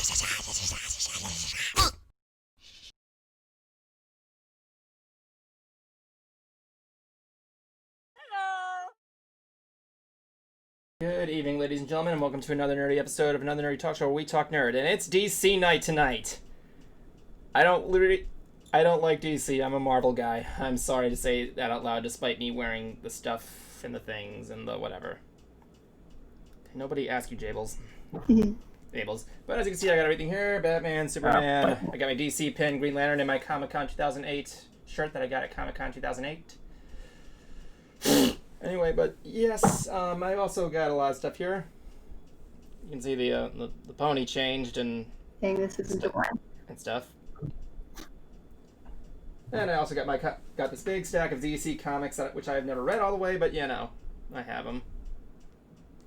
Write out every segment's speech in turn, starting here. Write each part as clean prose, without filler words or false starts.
Good evening, ladies and gentlemen, and welcome to another nerdy episode of Another Nerdy Talk Show where we talk nerd. And it's DC night tonight. I don't like DC. I'm a Marvel guy. I'm sorry to say that out loud, despite me wearing the stuff and the things and the whatever. Nobody asked you, Jables. Jables. But as you can see, I got everything here. Batman, Superman. I got my DC pin, Green Lantern, and my Comic-Con 2008 shirt that I got at Comic-Con 2008. Anyway, but yes, I also got a lot of stuff here. You can see the pony changed and This isn't the one. and stuff. And I also got this big stack of DC comics which I've never read all the way, but you know, I have them.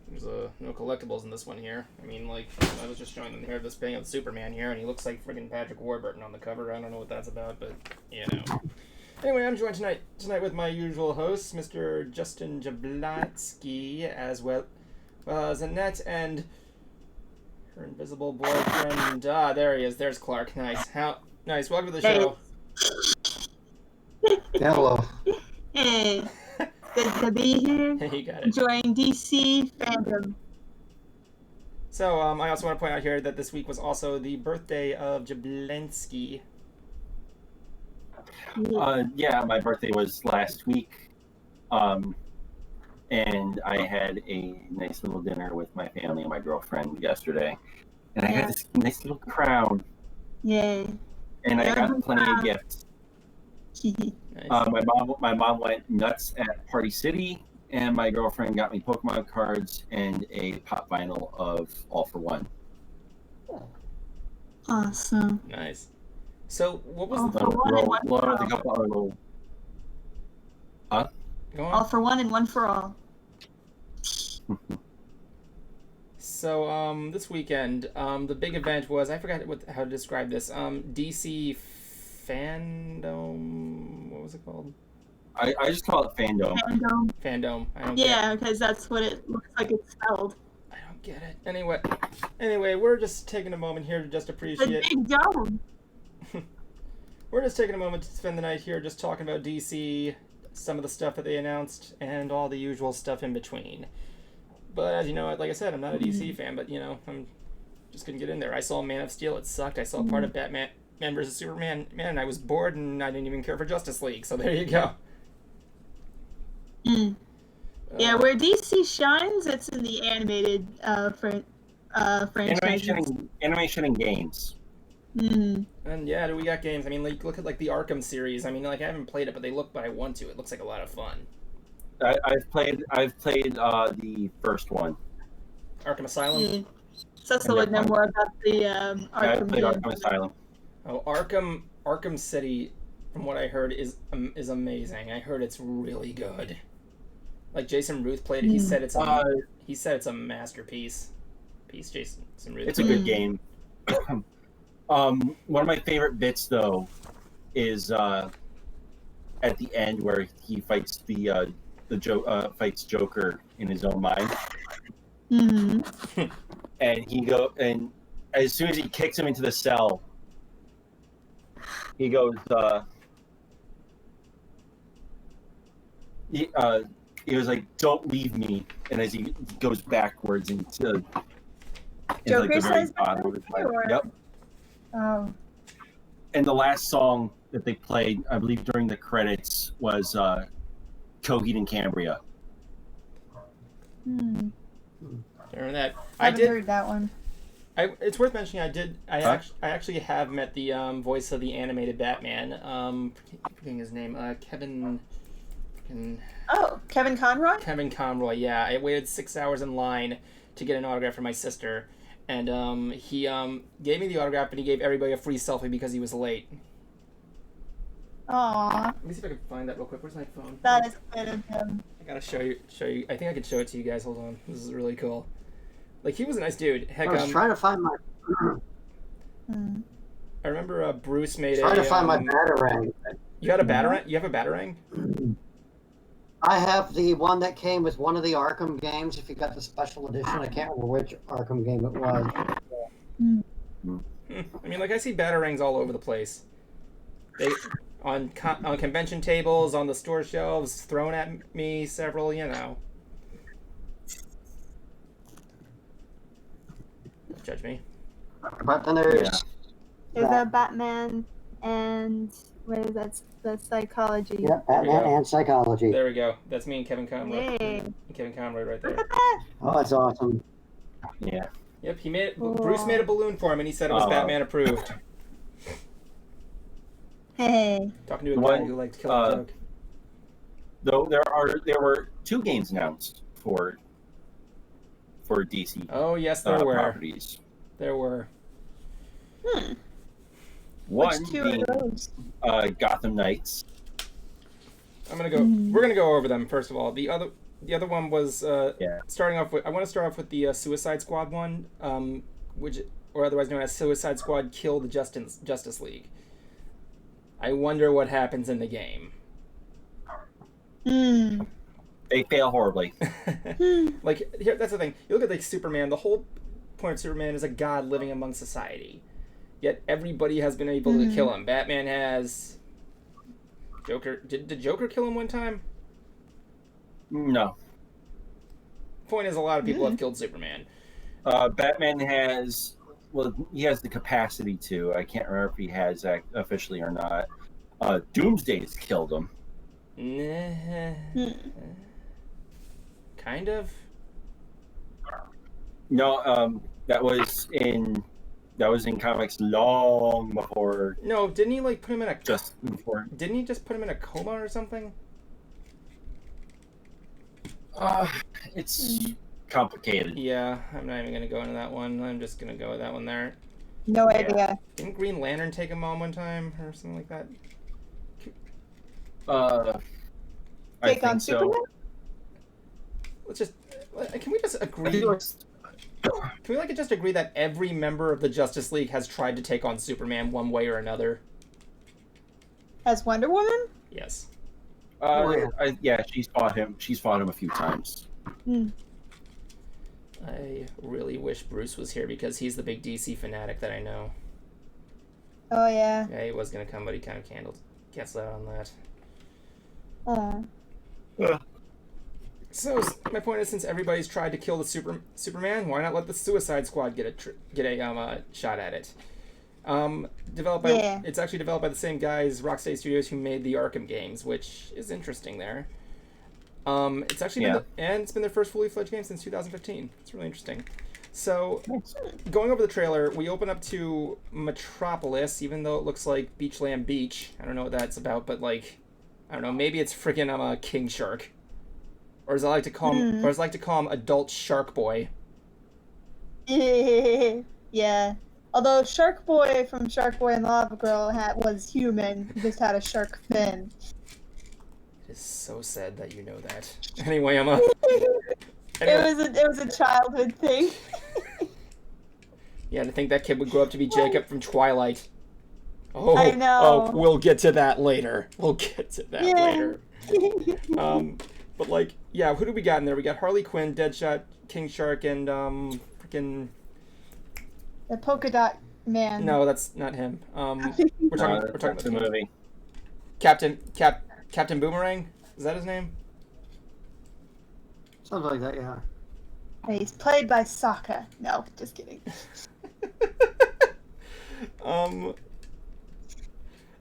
There's no collectibles in this one here. I mean, like, I was just showing them here this thing of Superman here, and he looks like friggin' Patrick Warburton on the cover. I don't know what that's about, but you know. Anyway, I'm joined tonight with my usual hosts, Mr. Justin Jablatsky, as well as Annette and her invisible boyfriend. There he is. There's Clark. Nice. Nice. Welcome to the show. Hello. Hey, good to be here. You got it. Enjoying DC fandom. So, I also want to point out here that this week was also the birthday of Jablensky. Yeah, my birthday was last week, and I had a nice little dinner with my family and my girlfriend yesterday, and I got this nice little crown. Yay! And I got plenty of gifts. Nice. My mom went nuts at Party City, and my girlfriend got me Pokemon cards and a pop vinyl of All for One. Awesome. Nice. So, what was All for one and one for all. A couple other little. Huh? Go on. All for one and one for all. So, this weekend, the big event was, I forgot how to describe this, DC Fandom, what was it called? I just call it Fandom. Fandom. Fandom. Yeah, because that's what it looks like it's spelled. I don't get it. Anyway, we're just taking a moment here to just The appreciate... big dome. We're just taking a moment to spend the night here just talking about DC, some of the stuff that they announced, and all the usual stuff in between. But as you know, like I said, I'm not a DC fan, but you know, I'm just gonna get in there. I saw Man of Steel, it sucked. I saw part of Batman vs Superman, man, I was bored and I didn't even care for Justice League, so there you go. Yeah, where DC shines, it's in the animated franchise. Animation and games. And yeah, we got games. I mean, like, look at like the Arkham series. I mean, like I haven't played it, but I want to. It looks like a lot of fun. I've played the first one. Arkham Asylum. Cecil would know more about the I've played Arkham. Arkham Asylum. Oh, Arkham City, from what I heard, is amazing. I heard it's really good. Like Jason Ruth played it. He said it's a masterpiece. Jason Ruth. It's a good game. One of my favorite bits though is at the end where he fights fights Joker in his own mind. And as soon as he kicks him into the cell, he goes he was like, "Don't leave me," and as he goes backwards into Joker like the very says bottom of his mind. Yep. Oh. And the last song that they played, I believe during the credits, was Coheed and Cambria. Remember that? I haven't heard that one. It's worth mentioning. I actually have met the voice of the animated Batman. Forgetting his name. Kevin Conroy. Kevin Conroy. Yeah, I waited 6 hours in line to get an autograph for my sister, and he gave me the autograph, and he gave everybody a free selfie because he was late. Aww. Let me see if I can find that real quick. Where's my phone? That is good of him. I gotta show you. I think I can show it to you guys. Hold on. This is really cool. Like, he was a nice dude. Heck, I was trying to find my. I remember Bruce made trying to find my Batarang. You had a Batarang? You have a Batarang? I have the one that came with one of the Arkham games. If you got the special edition, I can't remember which Arkham game it was. I mean, like, I see batarangs all over the place. They on convention tables, on the store shelves, thrown at me. Several, Don't judge me. But then there's There's a Batman and what is that? The psychology. yeah, Batman and psychology. There we go. That's me and Kevin Conroy. Yay. Kevin Conroy right there. Look at that. Oh, that's awesome. Yeah. Yep, he made Cool. Bruce made a balloon for him, and he said it was Batman approved. Hey. Talking to a guy who liked killing a joke. Though there were 2 games announced for DC. Oh yes, there were. Properties. There were. One Which 2 being are those? Gotham Knights. We're gonna go over them first of all. The other one was starting off with. I want to start off with the Suicide Squad one, or otherwise known as Suicide Squad Kill the Justice League. I wonder what happens in the game. They fail horribly. Like that's the thing. You look at like Superman. The whole point of Superman is a god living among society. Yet everybody has been able to kill him. Batman has. Joker. Did Joker kill him one time? No. Point is, a lot of people have killed Superman. Batman has. Well, he has the capacity to. I can't remember if he has officially or not. Doomsday's killed him. Kind of. No, that was in comics long before. No, didn't he like put him in a just before? Didn't he just put him in a coma or something? It's complicated. Yeah, I'm not even gonna go into that one. I'm just gonna go with that one there. No idea. Didn't Green Lantern take him on one time or something like that? I Take on think so. Superman? Can we just agree? Can we just agree that every member of the Justice League has tried to take on Superman one way or another? As Wonder Woman? Yes. Yeah, she's fought him. She's fought him a few times. I really wish Bruce was here because he's the big DC fanatic that I know. Oh yeah. Yeah, he was gonna come, but he kind of canceled out on that. So my point is, since everybody's tried to kill the Superman, why not let the Suicide Squad get a shot at it? It's actually developed by the same guys, Rocksteady Studios, who made the Arkham games, which is interesting there. It's actually it's been their first fully fledged game since 2015. It's really interesting. So, going over the trailer, we open up to Metropolis, even though it looks like Beachland Beach. I don't know what that's about, but I don't know. Maybe it's freaking King Shark, or as I like to call him, Adult Shark Boy. Yeah. Although Shark Boy from Shark Boy and Lava Girl was human, just had a shark fin. It is so sad that you know that. Anyway, Emma. It was a childhood thing. Yeah, to think that kid would grow up to be Jacob from Twilight. Oh, I know. Oh, we'll get to that later. Later. But who do we got in there? We got Harley Quinn, Deadshot, King Shark, and freaking. The polka dot man. No, that's not him. We're talking about the movie. Captain Boomerang. Is that his name? Something like that, yeah. And he's played by Sokka. No, just kidding.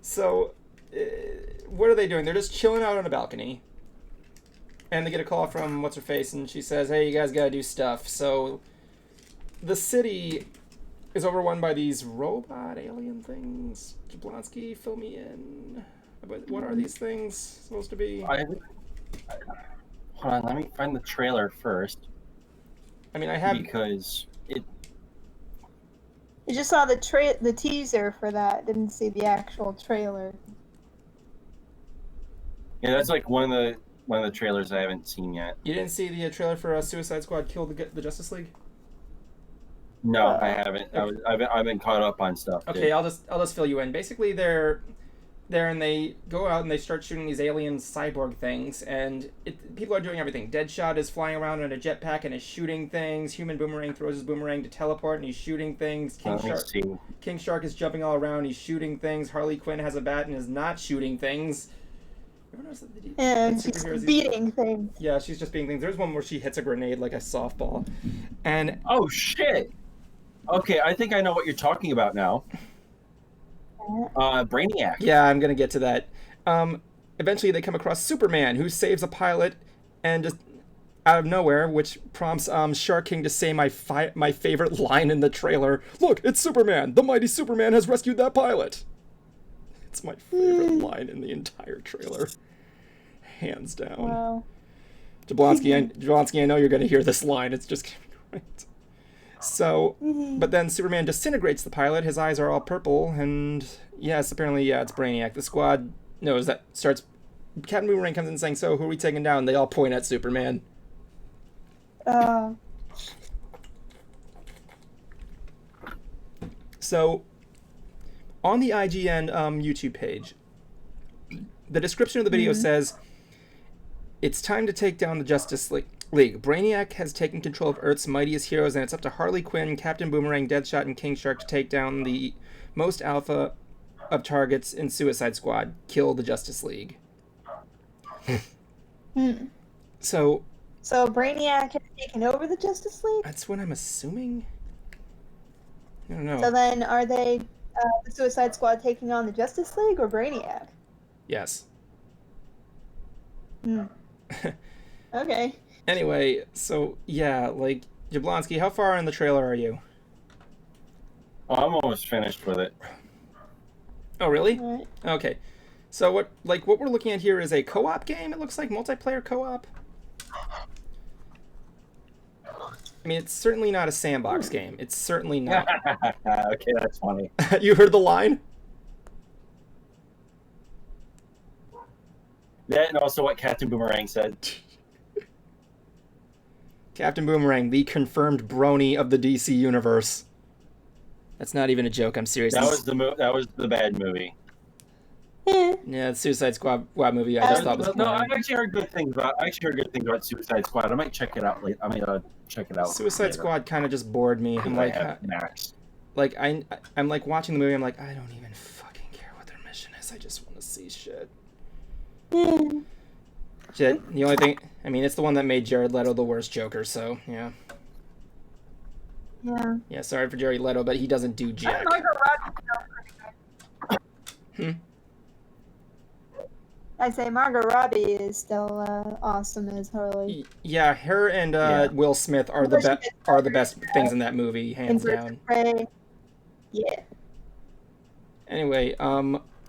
So, what are they doing? They're just chilling out on a balcony. And they get a call from What's-Her-Face, and she says, hey, you guys gotta do stuff. So, the city is overrun by these robot alien things. Jablonski, fill me in. What are these things supposed to be? Hold on, let me find the trailer first. I mean, I have... Because it... You just saw the teaser for that, didn't see the actual trailer. Yeah, that's one of the trailers I haven't seen yet. You didn't see the trailer for Suicide Squad Kill the Justice League? No, I haven't. I've been caught up on stuff. Okay, I'll just fill you in. Basically, they're there and they go out and they start shooting these alien cyborg things, and people are doing everything. Deadshot is flying around in a jetpack and is shooting things. Human Boomerang throws his boomerang to teleport and he's shooting things. King Shark is jumping all around, he's shooting things. Harley Quinn has a bat and is not shooting things. And she's beating things. Yeah, she's just beating things. There's one where she hits a grenade like a softball. And oh shit! Okay, I think I know what you're talking about now. Brainiac. Yeah, I'm gonna get to that. Eventually they come across Superman, who saves a pilot, and just out of nowhere, which prompts Shark King to say my favorite line in the trailer. Look, it's Superman! The mighty Superman has rescued that pilot! It's my favorite line in the entire trailer. Hands down. Wow. Jablonski, I know you're gonna hear this line. It's just gonna be great. So, but then Superman disintegrates the pilot. His eyes are all purple, and yes, apparently, it's Brainiac. The squad knows that. Captain Boomerang comes in saying, "So, who are we taking down?" They all point at Superman. So, on the IGN YouTube page, the description of the video says, "It's time to take down the Justice League. Brainiac has taken control of Earth's mightiest heroes, and it's up to Harley Quinn, Captain Boomerang, Deadshot, and King Shark to take down the most alpha of targets in Suicide Squad. Kill the Justice League." So Brainiac has taken over the Justice League? That's what I'm assuming. I don't know. So then are they the Suicide Squad taking on the Justice League or Brainiac? Yes. Okay. Anyway, so yeah, like, Jablonski, how far in the trailer are you? Oh, I'm almost finished with it. Oh, really? All right. Okay. So what we're looking at here is a co-op game. It looks like multiplayer co-op. I mean, it's certainly not a sandbox game. It's certainly not. Okay, that's funny. You heard the line? Yeah, and also what Captain Boomerang said. Captain Boomerang, the confirmed brony of the DC universe. That's not even a joke. I'm serious. That was the bad movie. Yeah, the Suicide Squad movie. I just thought was no. I actually heard good things about Suicide Squad. I might check it out later. Check it out. Suicide Squad kind of just bored me. I'm like, Max. Like I'm like watching the movie. I'm like, I don't even fucking care what their mission is. I just want to see shit. Shit. The only thing, I mean, it's the one that made Jared Leto the worst Joker. So yeah. Yeah. Yeah. Sorry for Jared Leto, but he doesn't do jack. I say Margot Robbie is still awesome as Harley. Yeah, her and Will Smith are the best things in that movie, hands down. Yeah. Anyway,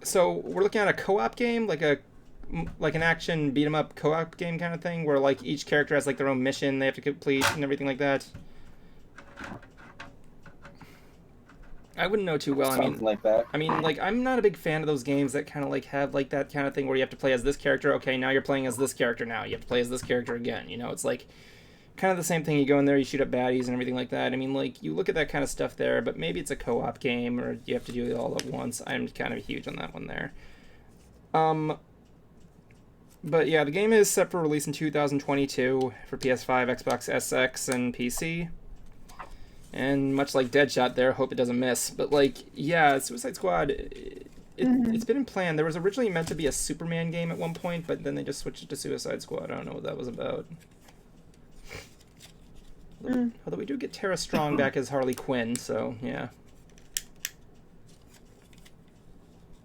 so we're looking at a co-op game, like an action beat 'em up co-op game kind of thing, where like each character has like their own mission they have to complete and everything like that. I wouldn't know too well. Something like that. I mean, like, I'm not a big fan of those games that kind of like have like that kind of thing where you have to play as this character. Okay, now you're playing as this character. Now you have to play as this character again. You know, it's like kind of the same thing. You go in there, you shoot up baddies and everything like that. I mean, like, you look at that kind of stuff there, but maybe it's a co-op game or you have to do it all at once. I'm kind of huge on that one there. But yeah, the game is set for release in 2022 for PS5, Xbox SX, and PC. And much like Deadshot there, hope it doesn't miss. But like, yeah, Suicide Squad, it's been in plan. There was originally meant to be a Superman game at one point, but then they just switched it to Suicide Squad. I don't know what that was about. Although we do get Tara Strong back as Harley Quinn, so yeah.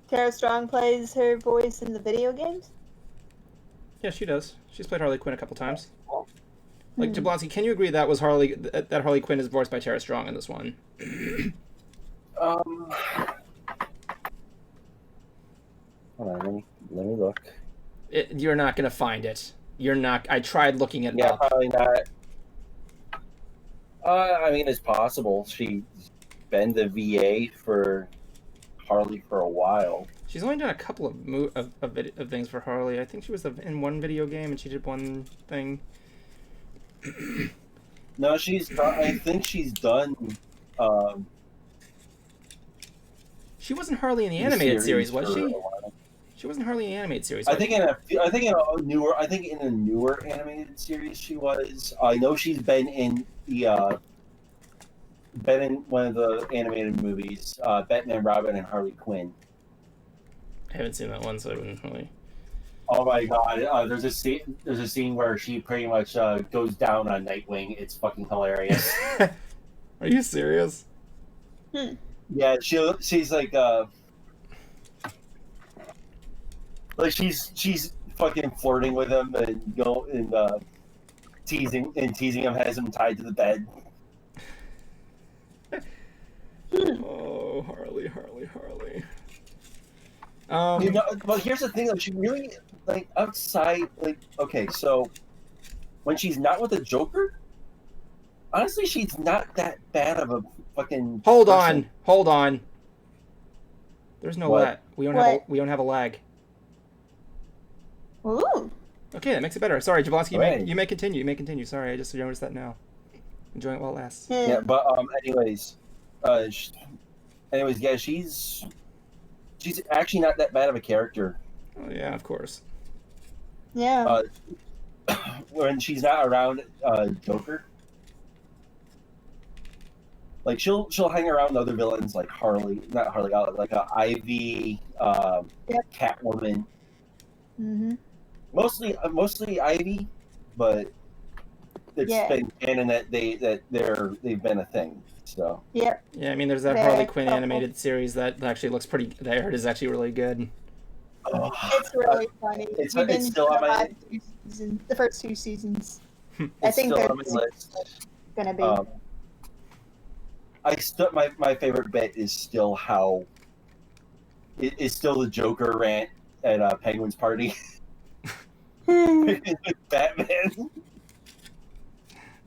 Tara Strong plays her voice in the video games? Yeah, she does. She's played Harley Quinn a couple times. Like, Jablonski, can you agree that Harley Quinn is voiced by Tara Strong in this one? Hold on, let me look. You're not gonna find it. You're not. I tried looking it Yeah, up. probably not. I mean, it's possible. She's been the VA for Harley for a while. She's only done a couple of things for Harley. I think she was in one video game and she did one thing. No, I think she's done. She wasn't Harley in the animated series, was she? She wasn't hardly an animated series. I think in a newer animated series she was. I know she's been in one of the animated movies, Batman, Robin, and Harley Quinn. I haven't seen that one, so I wouldn't really. Oh my god! There's a scene where she pretty much goes down on Nightwing. It's fucking hilarious. Are you serious? Yeah, she's like she's fucking flirting with him and teasing him, has him tied to the bed. Oh, Harley. Well, here's the thing though. She really outside okay. So when she's not with the Joker, honestly, she's not that bad of a fucking. Hold person. on. There's no lag. We don't have a lag. Ooh. Okay, that makes it better. Sorry, Jablonski, you may continue. Sorry, I just noticed that now. Enjoying it while it lasts. Yeah, but anyways, yeah, she's actually not that bad of a character. Oh yeah, of course. Yeah. When she's not around Joker, like she'll hang around other villains like Ivy, Catwoman. Mm-hmm. Mostly Ivy, but it's been canon that they've been a thing. So yeah. Yeah, I mean, there's that Harley Quinn animated series that actually looks pretty. That I heard is actually really good. It's really funny. It's still on my the first 2 seasons. I think still on my list. Gonna be. My favorite bit is still how it is still the Joker rant at Penguin's party. With Batman.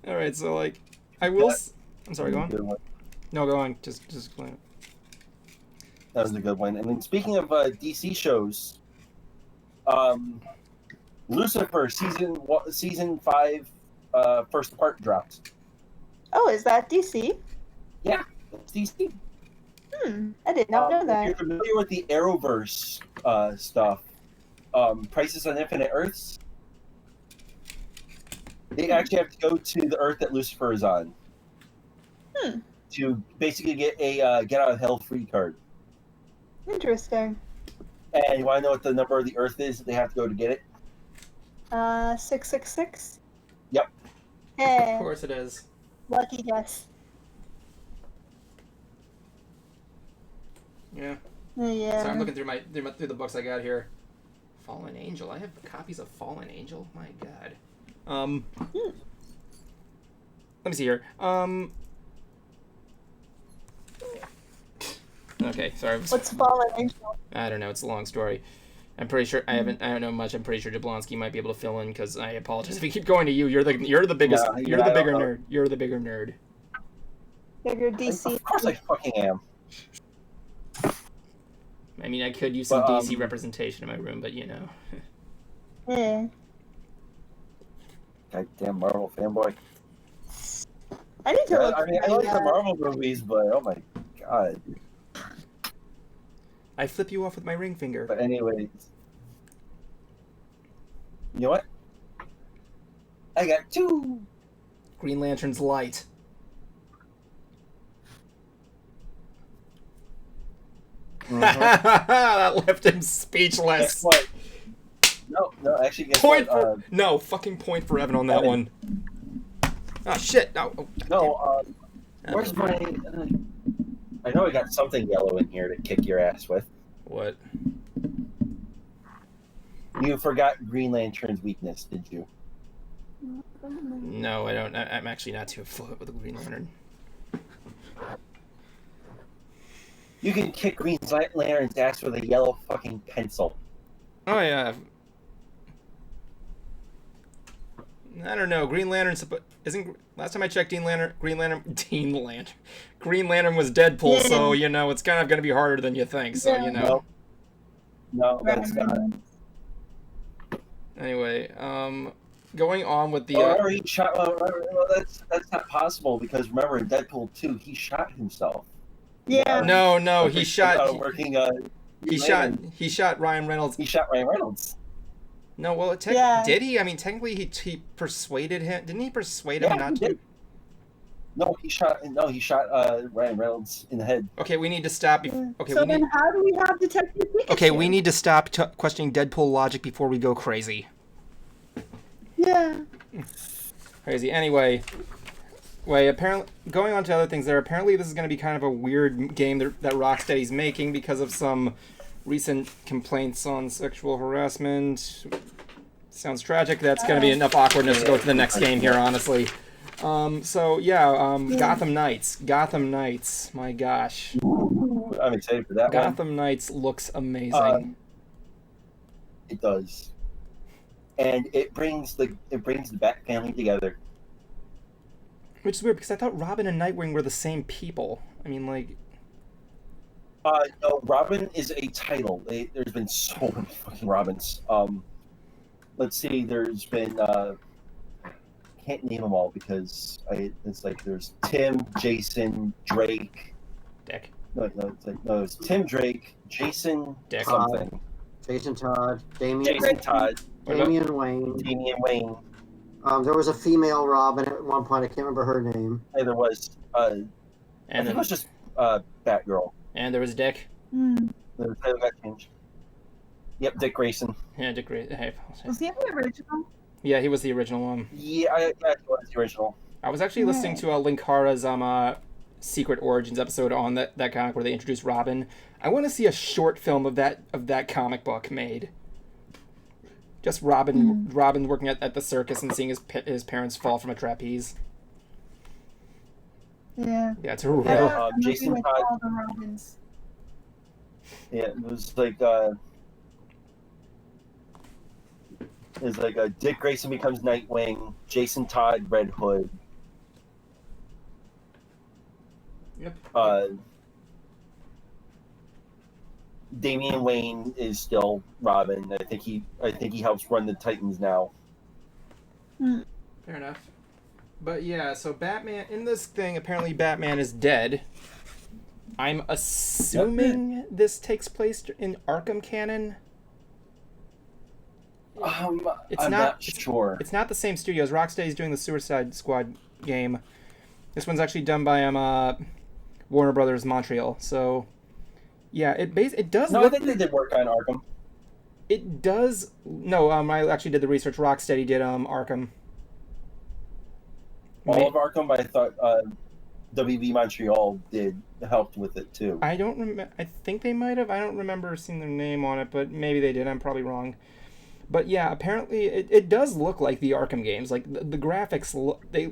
All right, so like, I will. I'm sorry. Go on. No, go on. Just explain it. That was a good one. And then speaking of DC shows, Lucifer season 5 first part dropped. Oh, is that DC? Yeah, it's DC. I did not know that. If you're familiar with the Arrowverse stuff, Crisis on Infinite Earths, they actually have to go to the Earth that Lucifer is on to basically get a get out of hell free card. Interesting. And you want to know what the number of the Earth is that they have to go to get it? 666. Yep. Hey, Of course it is. lucky guess. Yeah. Yeah. So I'm looking through the books I got here. Fallen Angel. I have copies of Fallen Angel. My God. Let me see here. Okay, sorry. What's Fallen Angel? I don't know. It's a long story. I'm pretty sure I don't know much. I'm pretty sure Jablonski might be able to fill in because I apologize if we keep going to you. You're the biggest. You're the bigger nerd. You're the bigger nerd. Bigger DC. Of course I fucking am. I mean, I could use some DC representation in my room, but you know. Yeah. Goddamn Marvel fanboy. I need to look. I mean, I like the Marvel movies, but oh my God. I flip you off with my ring finger. But anyways, you know what? I got 2. Green Lantern's light. That left him speechless. Guess what? No, actually, guess Point what? no, fucking point for Evan on that one. Oh shit! No. Where's my? I know I got something yellow in here to kick your ass with. What? You forgot Green Lantern's weakness, did you? No, I don't. I'm actually not too fluent with the Green Lantern. You can kick Green Lantern's ass with a yellow fucking pencil. Oh yeah. I don't know. Green Lantern isn't. Last time I checked, Green Lantern was Deadpool, so you know it's kind of going to be harder than you think. So you know. No, that's not. Anyway, going on with the. He shot. Well, that's not possible because remember in Deadpool 2 he shot himself. Yeah. No, he shot. Working. He shot Ryan Reynolds. He shot Ryan Reynolds. No, well, Yeah. did he? I mean, technically, he persuaded him. Didn't he persuade him not he to? did. No, he shot Ryan Reynolds in the head. Okay, we need to stop. Okay, So then how do we have Detective Pikachu? Okay, we need to stop questioning Deadpool logic before we go crazy. Yeah. Crazy. Anyway, apparently, going on to other things there, apparently this is going to be kind of a weird game that Rocksteady's making because of some recent complaints on sexual harassment. Sounds tragic. That's going to be enough awkwardness to go to the next game here, honestly. Gotham Knights. My gosh. I'm excited for that one. Gotham Knights looks amazing. It does. And it brings the Bat family together. Which is weird because I thought Robin and Nightwing were the same people. I mean, like... No, Robin is a title. There's been so many fucking Robins. Let's see, there's been... can't name them all because it's like there's Tim, Jason, Drake... Dick. It's Tim, Drake, Jason, Dick. something. Jason Todd, Damian Wayne. There was a female Robin at one point. I can't remember her name. And there was, And then it was just Batgirl. And there was Dick. The title got changed. Yep, Dick Grayson. Yeah, Dick Grayson. Hey, Was he the original? yeah, he was the original one. Yeah, he was the original. I was actually listening to Linkara's Secret Origins episode on that comic where they introduced Robin. I want to see a short film of that comic book made. Just Robin working at the circus and seeing his parents fall from a trapeze. Yeah. Yeah, it's a real... Jason like Todd. all the Robins. Yeah, it was like Dick Grayson becomes Nightwing, Jason Todd Red Hood. Yep. Damian Wayne is still Robin. I think he helps run the Titans now. Fair enough. But yeah, so Batman in this thing, apparently Batman is dead. I'm assuming this takes place in Arkham canon. I'm not sure. It's not the same studios. Rocksteady's doing the Suicide Squad game. This one's actually done by Warner Brothers Montreal. So yeah, it does. No, I think they did work on Arkham. It does. No, I actually did the research. Rocksteady did Arkham. All of Arkham, but I thought WB Montreal helped with it too. I don't remember. I think they might have. I don't remember seeing their name on it, but maybe they did. I'm probably wrong. But yeah, apparently it does look like the Arkham games. Like the graphics,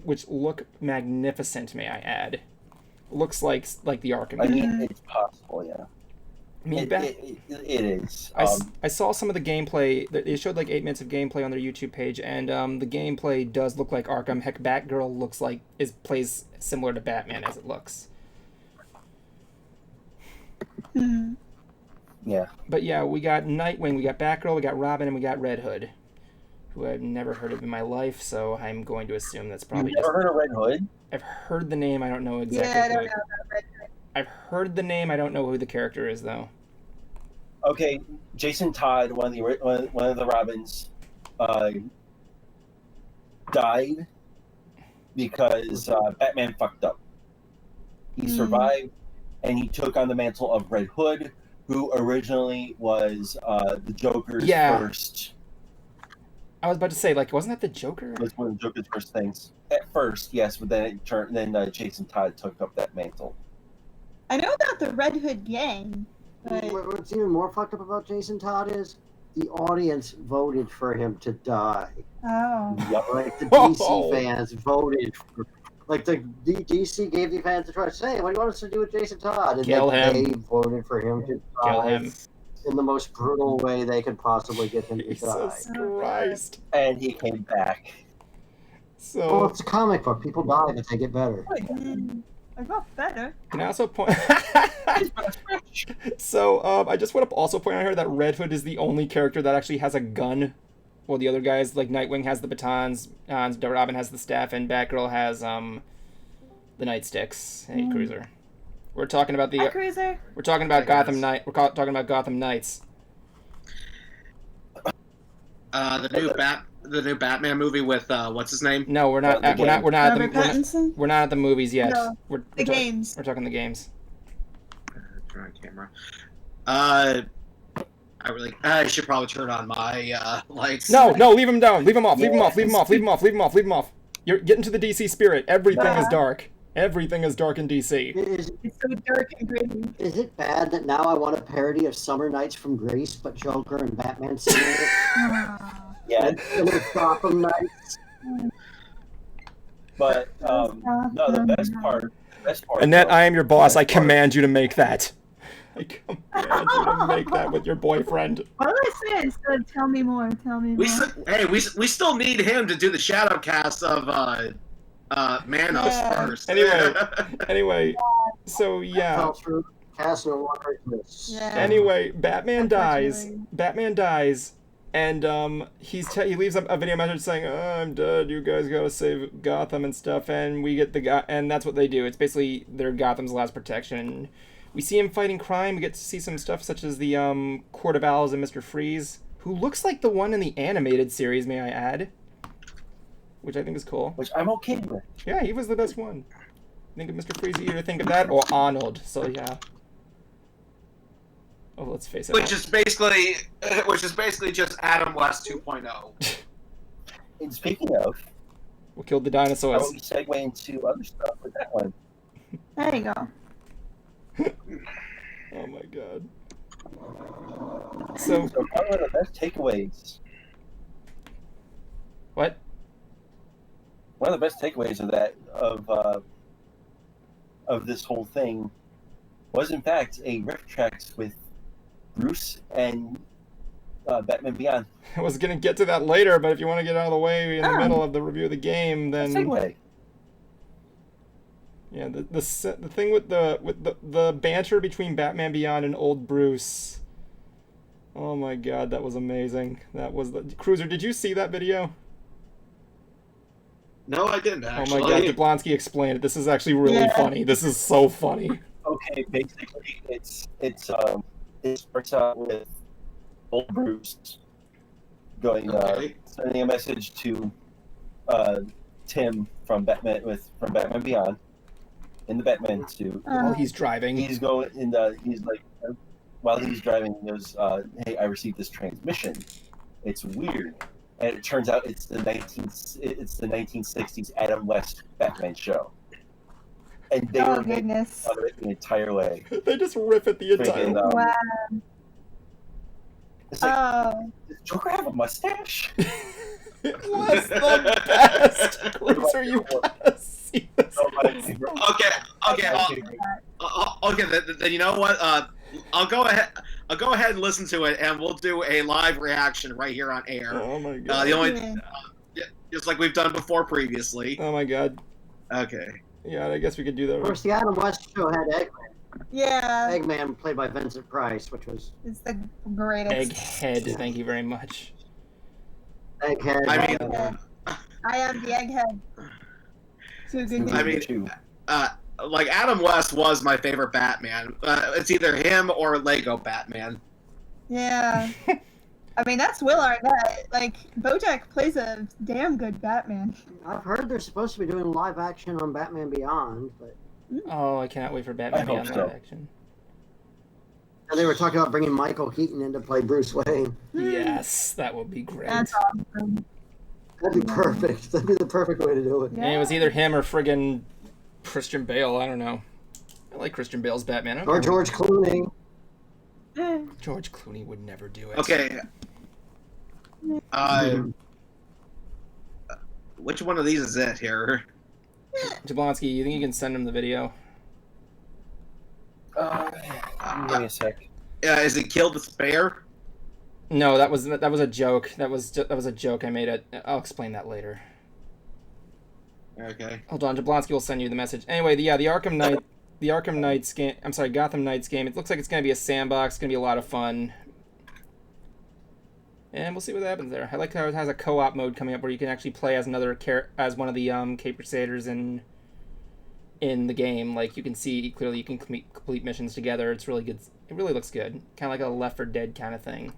which look magnificent, may I add, looks like the Arkham. I mean, it's possible, yeah. I mean, it is. I saw some of the gameplay. They showed like 8 minutes of gameplay on their YouTube page, and the gameplay does look like Arkham. Heck, Batgirl plays similar to Batman as it looks. Yeah. But yeah, we got Nightwing, we got Batgirl, we got Robin, and we got Red Hood, who I've never heard of in my life, so I'm going to assume that's probably You've never heard of Red Hood? I've heard the name, I don't know exactly Yeah, I don't know about Red Hood. I've heard the name, I don't know who the character is, though. Okay, Jason Todd, one of the Robins, died because Batman fucked up. He survived, and he took on the mantle of Red Hood, who originally was the Joker's first. I was about to say, like, wasn't that the Joker? It was one of the Joker's first things. At first, yes, but then it turned. Then Jason Todd took up that mantle. I know about the Red Hood gang, but What's even more fucked up about Jason Todd is the audience voted for him to die. oh, Like the DC fans voted for. Like the DC gave the fans the choice. Say, what do you want us to do with Jason Todd? And Kill him. They voted for him to Kill die him. in the most brutal way they could possibly get him to die. Jesus Christ. And he came back. So, Well, it's a comic book. People die, but they get better. I got better. can I also point... So, I just want to also point out here that Red Hood is the only character that actually has a gun. Well, the other guys, like Nightwing has the batons, Robin has the staff, and Batgirl has the nightsticks, Cruiser. We're talking about Hi, Cruiser. We're talking about Gotham Knight. We're talking about Gotham Knights. The new Batman movie with what's his name? No, we're not. We're not. Robert Pattinson? We're not at the movies yet. No, we're games. We're talking the games. Turn on camera. I should probably turn on my lights. No, leave them down. Leave them off. Leave them off. Leave them off. Leave them off. Leave them off. Leave them off. You're getting to the DC spirit. Everything is dark. Everything is dark in DC. It's so dark and gritty. Is it bad that now I want a parody of Summer Nights from Greece, but Joker and Batman singing it? Yeah. And it's Gotham Nights. But no, the best part. Annette, I am your boss. I command you to make that. I command you to make that with your boyfriend. What did I say instead? Tell me more. Tell me more. We still need him to do the shadow cast of Manos first. Anyway, so yeah. Anyway, Batman dies. Batman dies, and he leaves a video message saying, "Oh, I'm dead. You guys gotta save Gotham and stuff." And we get and that's what they do. It's basically they're Gotham's last protection. We see him fighting crime. We get to see some stuff such as the Court of Owls and Mr. Freeze, who looks like the one in the animated series, may I add. Which I think is cool. Which I'm okay with. Yeah, he was the best one. Think of Mr. Freeze, you either think of that or Arnold, so yeah. Oh, let's face it. Which is basically just Adam West 2.0. And speaking of... What killed the dinosaurs? How about we segue into other stuff with that one? There you go. Oh my god. So probably one of the best takeaways. What? One of the best takeaways of that of this whole thing was in fact a riff tracks with Bruce and Batman Beyond. I was gonna get to that later, but if you want to get out of the way in the middle of the review of the game, then segue. Yeah, the thing with the banter between Batman Beyond and old Bruce. Oh my god, that was amazing. That was Cruiser. Did you see that video? No, I didn't actually. Oh my god, Jablonski explained it. This is actually really funny. This is so funny. Okay, basically it starts out with old Bruce going sending a message to Tim from Batman Beyond in the Batman suit. While he's driving. He's going he's like while he's driving he goes, "Hey, I received this transmission. It's weird." And it turns out it's the 1960s Adam West Batman show. And they were making fun of it the entire way. They just riff it the entire way. Wow. It's like, does Joker have a mustache? It was the best. Cruiser, you gotta see this. Okay. Then you know what? I'll go ahead and listen to it, and we'll do a live reaction right here on air. Oh my god. Just like we've done before previously. Oh my god. Okay. Yeah, I guess we could do that. Of course, the Adam West show had Eggman. Yeah. Eggman played by Vincent Price, which was... It's the greatest. Egghead, thank you very much. Egghead. I am the Egghead. Like Adam West was my favorite Batman. It's either him or Lego Batman. Yeah. I mean, that's Will Arnett. Like, Bojack plays a damn good Batman. I've heard they're supposed to be doing live action on Batman Beyond, but... Oh, I cannot wait for Batman Beyond live action. And they were talking about bringing Michael Keaton in to play Bruce Wayne. Yes, that would be great. That's awesome. That'd be perfect. That'd be the perfect way to do it. Yeah. And it was either him or friggin' Christian Bale. I don't know. I like Christian Bale's Batman. Or George Clooney. George Clooney would never do it. Okay. Which one of these is it here? Jablonski, you think you can send him the video? Give me a sec. Is it Kill the Spare? No, that was a joke. That was a joke I made. I'll explain that later. Okay. Hold on, Jablonski will send you the message. Anyway, the Gotham Knights game. I'm sorry, Gotham Knights game. It looks like it's gonna be a sandbox. It's gonna be a lot of fun. And we'll see what happens there. I like how it has a co-op mode coming up where you can actually play as one of the Cape Crusaders and in the game. Like, you can see clearly you can complete missions together. It's really good. It really looks good. Kind of like a Left 4 Dead kind of thing.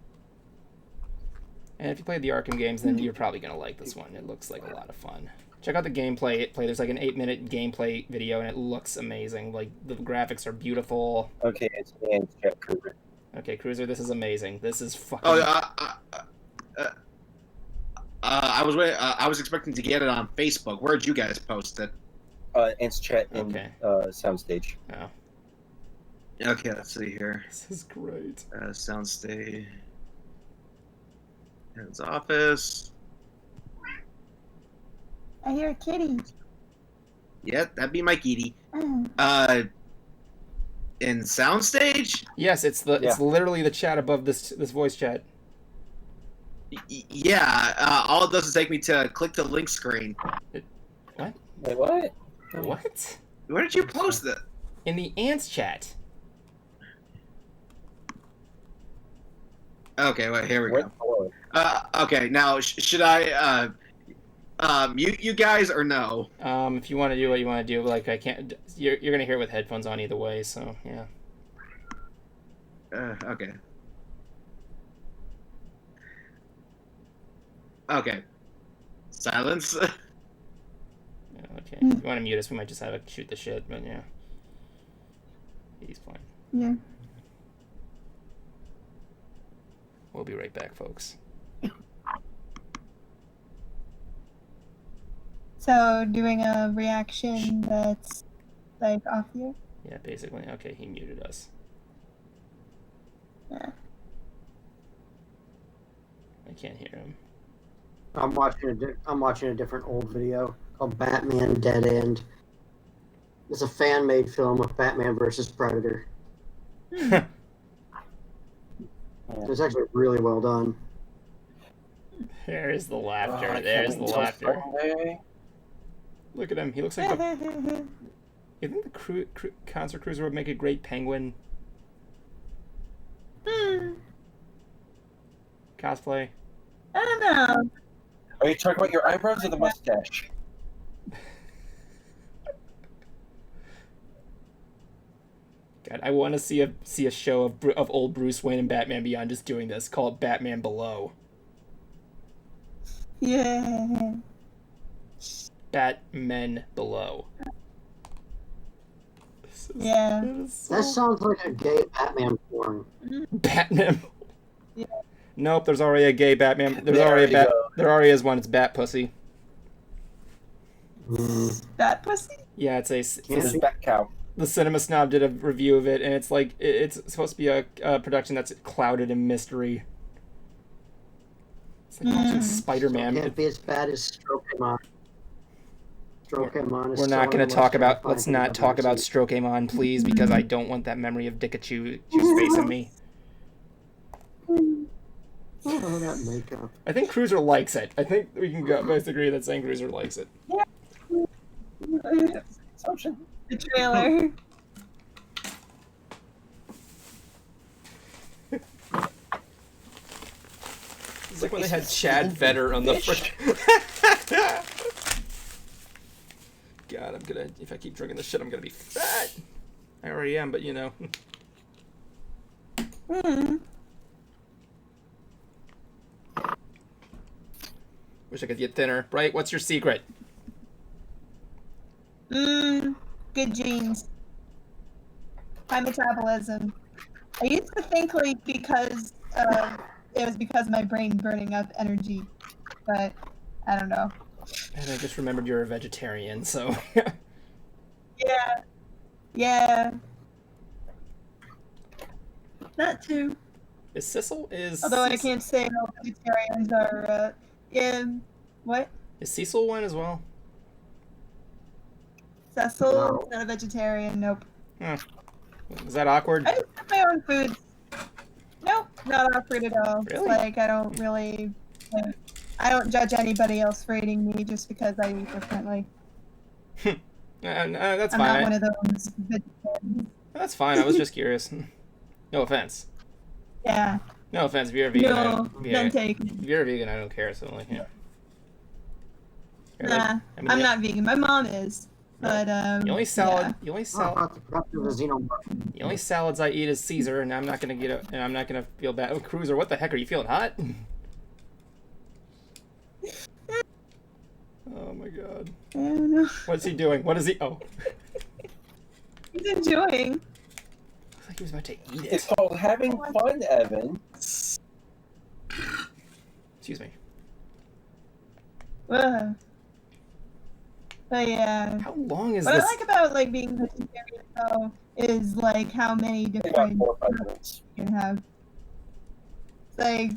And if you played the Arkham games, then you're probably going to like this one. It looks like a lot of fun. Check out the gameplay. There's like an 8-minute gameplay video, and it looks amazing. Like, the graphics are beautiful. Okay, it's me and Chet Cruiser. Okay, Cruiser, this is amazing. This is fucking... I was expecting to get it on Facebook. Where'd you guys post it? It's Chet in Soundstage. Oh. Okay, let's see here. This is great. Soundstage. His office. I hear a kitty. Yeah, that'd be my kitty. Oh. In Soundstage? Yes, it's literally the chat above this voice chat. Yeah, all it does is take me to click the link screen. What? Wait, what? What? Where did you post it? In the ants chat. Okay, wait, here we go. Okay, now should I mute you guys or no? If you want to do what you want to do, like I can't. You're gonna hear it with headphones on either way, so yeah. Okay. Okay. Silence. Yeah, okay. If you want to mute us, we might just have to shoot the shit, but yeah. He's fine. Yeah. We'll be right back, folks. So, doing a reaction that's, like, off here? Yeah, basically. Okay, he muted us. Yeah. I can't hear him. I'm watching a different old video called Batman Dead End. It's a fan-made film of Batman versus Predator. It's actually really well done. There's the laughter. There's the laughter. Look at him. He looks like the... You think the Concert Cruiser would make a great penguin? Cosplay? I don't know. Are you talking about your eyebrows or the mustache? God, I want to see a show of old Bruce Wayne and Batman Beyond just doing this. Call it Batman Below. Yeah. Batmen Below. Yeah. That sounds like a gay Batman porn. Batman. Yeah. Nope, there's already a gay Batman. There already is one. It's Bat Pussy. Bat pussy? Yeah, it's It's Bat Cow. the Cinema Snob did a review of it, and it's like it's supposed to be a production that's clouded in mystery. It's like watching Spider-Man. Can't be as bad as Strokeamon. Strokeamon is We're not going to talk about. Let's not talk about Strokeamon, please, because I don't want that memory of Dikachu's face in me. Oh, that makeup. I think Cruiser likes it. I think we can both agree that saying Cruiser likes it. The trailer. It's like when they had Chad Vedder on the frick. God, I'm gonna. If I keep drinking this shit, I'm gonna be fat. I already am, but you know. Wish I could get thinner. Bright, what's your secret? Good genes. High metabolism. I used to think like because it was because of my brain burning up energy, but I don't know. And I just remembered you're a vegetarian, so. Yeah. That too. Is Cecil Although I can't say all vegetarians are. What? Is Cecil one as well? Cecil No. not a vegetarian. Nope. Is that awkward? I just cook my own food. Nope, not awkward at all. Really? Like I don't really. I don't judge anybody else for eating meat just because I eat differently. That's I'm fine. not one of those vegetarians. That's fine. I was just curious. No offense. Yeah. No offense. If you're a vegan, No, none taken. if you're a vegan, I don't care. So like, yeah. Nah, I mean, I'm yeah. not vegan. My mom is. But The only salad, the only salad, The the only salads I eat is Caesar, and I'm not gonna get and I'm not gonna feel bad. Oh, Cruiser, what the heck? Are you feeling hot? Oh my god. I don't know. What's he doing? What is he? Oh. He's enjoying. Looks like he was about to eat it. It's called having fun, Evan. Excuse me. Ugh. But yeah. How long is What this? I like about like being vegetarian though is like how many About different 4 or 5 minutes. you can have. It's like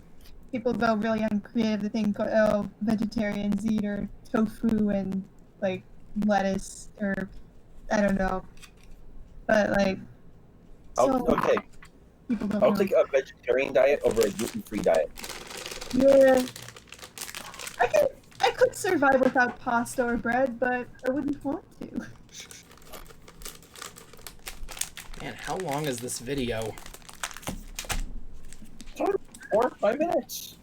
people go really uncreative. They think, oh, vegetarians eat or tofu and like lettuce or I don't know. But like, Okay, people don't I'll know. take a vegetarian diet over a gluten-free diet. Yeah. I could survive without pasta or bread, but I wouldn't want to. Man, how long is this video? 4 or 5 minutes.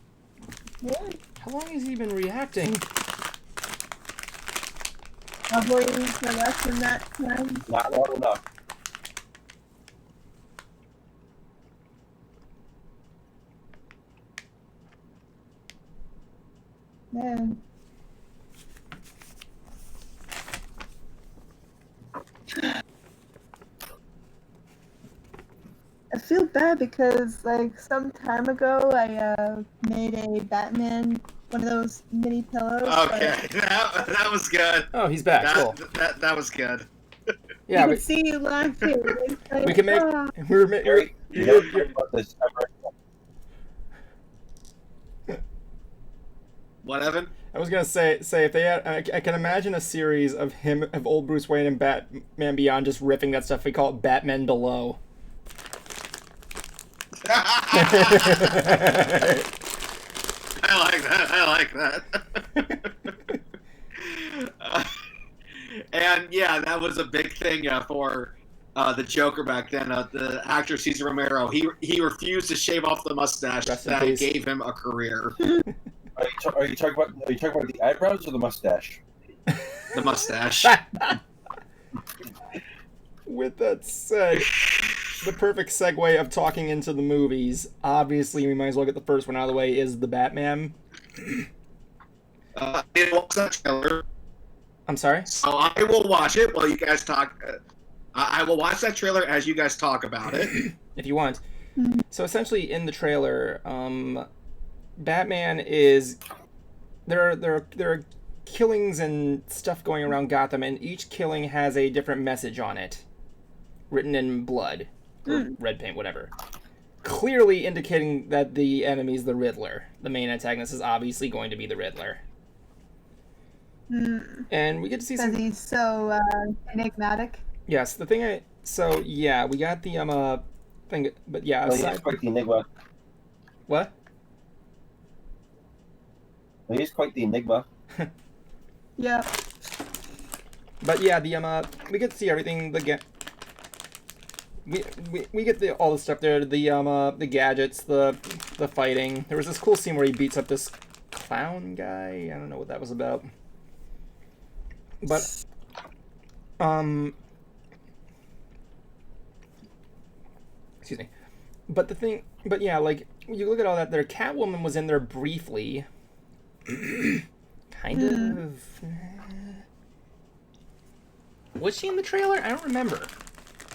Yeah. How long has he been reacting? Probably for less than that time. Not long enough. Yeah. I feel bad because, like, some time ago, I made a Batman, one of those mini pillows. Okay, that was good. Oh, he's back. Cool. That was good. Yeah, you we, can see you laughing. Like, we can make. "Ah." We're, ma- Gary, you never talked about this ever. What, Evan? I was gonna say if they had, I can imagine a series of old Bruce Wayne and Batman Beyond just riffing that stuff. We call it Batman Below. I like that. And yeah, that was a big thing for the Joker back then. The actor Cesar Romero, he refused to shave off the mustache Rest in that peace. gave him a career. Are you talking about the eyebrows or the mustache? The mustache. With that said, the perfect segue of talking into the movies. Obviously, we might as well get the first one out of the way. Is the Batman? I didn't watch that trailer, I'm sorry. so I will watch it while you guys talk. I will watch that trailer as you guys talk about it. If you want. So essentially, in the trailer, Batman is there are killings and stuff going around Gotham, and each killing has a different message on it, written in blood or red paint, whatever, clearly indicating that the enemy is the Riddler. The main antagonist is obviously going to be the Riddler. And we get to see some. Because he's so enigmatic. Yes, the thing. So yeah, we got the thing, but yeah. Well, he's Aside, quite the enigma. what? Well, he's quite the enigma. Yeah. But yeah, we get to see everything. We get all the stuff there. The gadgets, the fighting. There was this cool scene where he beats up this clown guy. I don't know what that was about. But excuse me. But yeah, like you look at all that. There, Catwoman was in there briefly. Kind of. Was she in the trailer? I don't remember.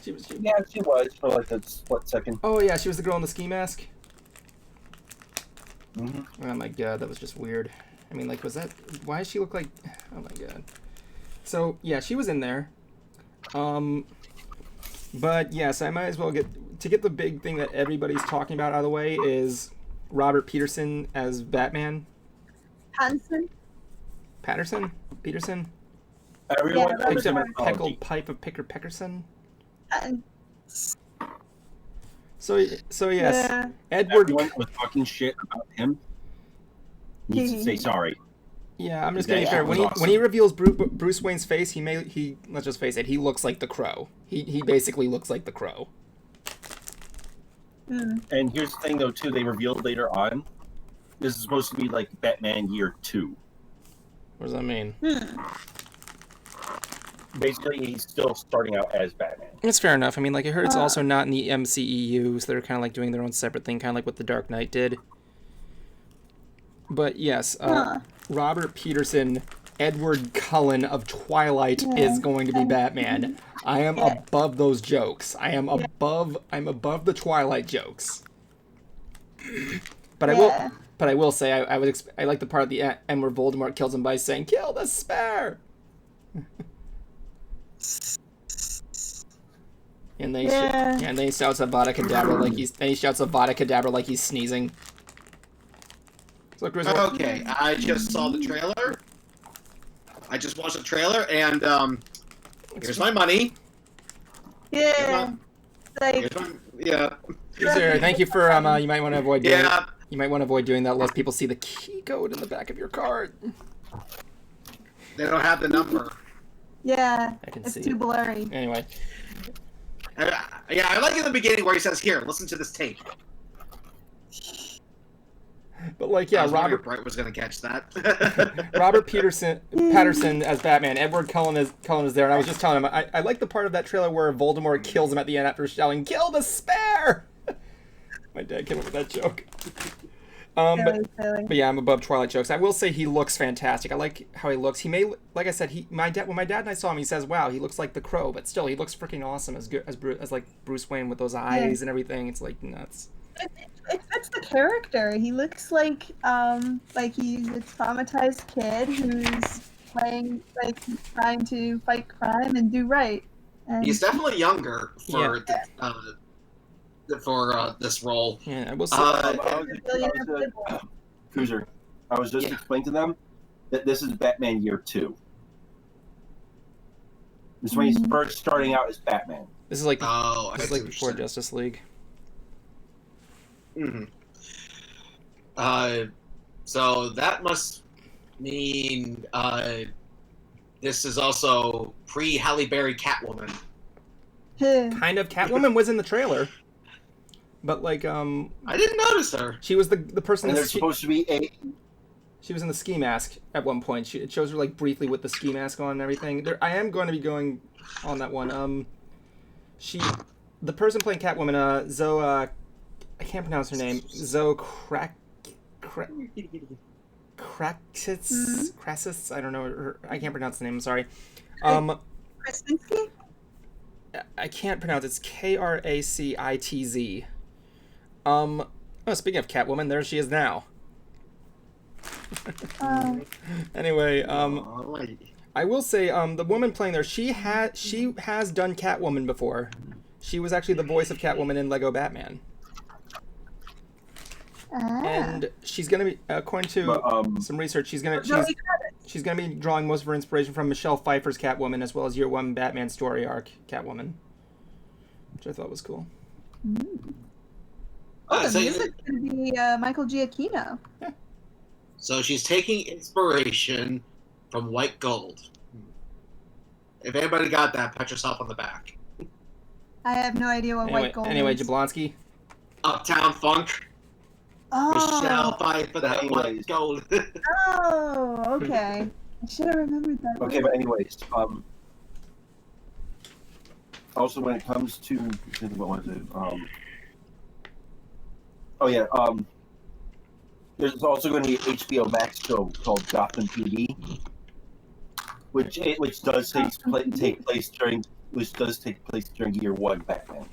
She was for like a split second. Oh yeah, she was the girl in the ski mask. Mm-hmm. Oh my god, that was just weird. I mean, like, was that? Why does she look like? Oh my god. So yeah, she was in there. But yes, I might as well get the big thing that everybody's talking about out of the way is Robert Peterson as Batman. Peterson. Everyone Yeah, takes him Peckled pipe of Peckerson. Pattinson. So yes, Yeah. Edward. Everyone was talking shit about him. He needs to say sorry. Yeah, I'm just Yeah, getting fair. that When was he awesome. when he reveals Bruce Wayne's face, he let's just face it, he looks like the Crow. He basically looks like the Crow. And here's the thing, though, too. They revealed later on, this is supposed to be like Batman Year 2. What does that mean? basically he's still starting out as Batman. It's fair enough. I mean, like, I heard it's also not in the MCEU, so they're kind of like doing their own separate thing, kind of like what the Dark Knight did. But yes, Robert Peterson, Edward Cullen of Twilight is going to be Batman. I am above those jokes. I'm above the Twilight jokes. But I will say I like the part at the end where Voldemort kills him by saying, "Kill the spare." And then he shouts Avada Kedavra like he's sneezing. So, okay, I just saw the trailer. I just watched the trailer, and here's my money. Yeah. Thank you for you might want to avoid doing you might want to avoid doing that lest people see the key code in the back of your card. They don't have the number. Yeah, I can it's see too it. blurry. Anyway. I like in the beginning where he says, "Here, listen to this tape." But like, yeah, Robert Bright was going to catch that. Robert Patterson as Batman. Edward Cullen is there, and I was just telling him I like the part of that trailer where Voldemort kills him at the end after shouting, "Kill the spare!" My dad came up with that joke. But yeah, I'm above Twilight jokes. I will say he looks fantastic. I like how he looks. He may, like I said, when my dad and I saw him, he says, "Wow, he looks like the Crow," but still, he looks freaking awesome as like Bruce Wayne with those eyes and everything. It's like nuts. It fits the character. He looks like he's a traumatized kid who's trying to fight crime and do right. And he's definitely younger for this role. Yeah, I will say. Cruiser, I was just explaining to them that this is Batman Year 2. This is when he's first starting out as Batman. This is like before Justice League. Mm-hmm. So that must mean this is also pre-Halle Berry Catwoman. Kind of. Catwoman was in the trailer, but like I didn't notice her. She was the person. And there's supposed to be a. She was in the ski mask at one point. It shows her like briefly with the ski mask on and everything. I am going to be going on that one. The person playing Catwoman, Zoe. I can't pronounce her name. Zoe Kravitz? I don't know. I can't pronounce the name. I'm sorry. Krasinski? I can't pronounce it. It's Kracitz. Speaking of Catwoman, there she is now. Anyway, I will say, the woman playing there, she has done Catwoman before. She was actually the voice of Catwoman in Lego Batman. And she's gonna be, according to some research, she's gonna be drawing most of her inspiration from Michelle Pfeiffer's Catwoman, as well as Year One Batman story arc Catwoman, which I thought was cool. The music's gonna be Michael Giacchino. Yeah. So she's taking inspiration from White Gold. If anybody got that, pat yourself on the back. I have no idea what White Gold is. Jablonski. Uptown Funk. Oh. Michelle Pfeiffer, that White Gold. Oh, okay. I should have remembered that. Okay, but anyways, also when it comes to what was it? There's also going to be an HBO Max show called Gotham PD, which does take place during Year One Batman.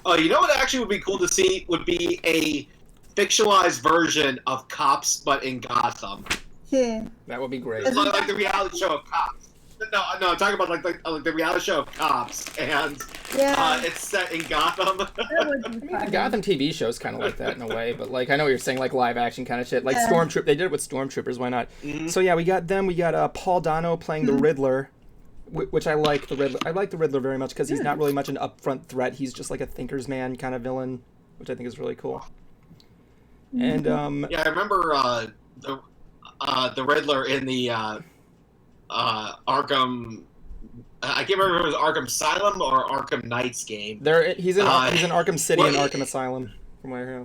Oh, you know what actually would be cool to see would be a fictionalized version of Cops, but in Gotham. Yeah. That would be great. It's like the reality show of Cops. No, I'm talking about like the reality show of Cops, and it's set in Gotham. The Gotham TV show is kind of like that in a way, but like I know what you're saying, like live action kind of shit, like Stormtrooper. They did it with Stormtroopers. Why not? Mm-hmm. So yeah, we got them. We got Paul Dano playing the Riddler, which I like the Riddler. I like the Riddler very much because he's not really much an upfront threat. He's just like a thinker's man kind of villain, which I think is really cool. And yeah, I remember the Riddler in the Arkham. I can't remember if it was Arkham Asylum or Arkham Knight's game. He's in Arkham City and Arkham Asylum, from what I hear.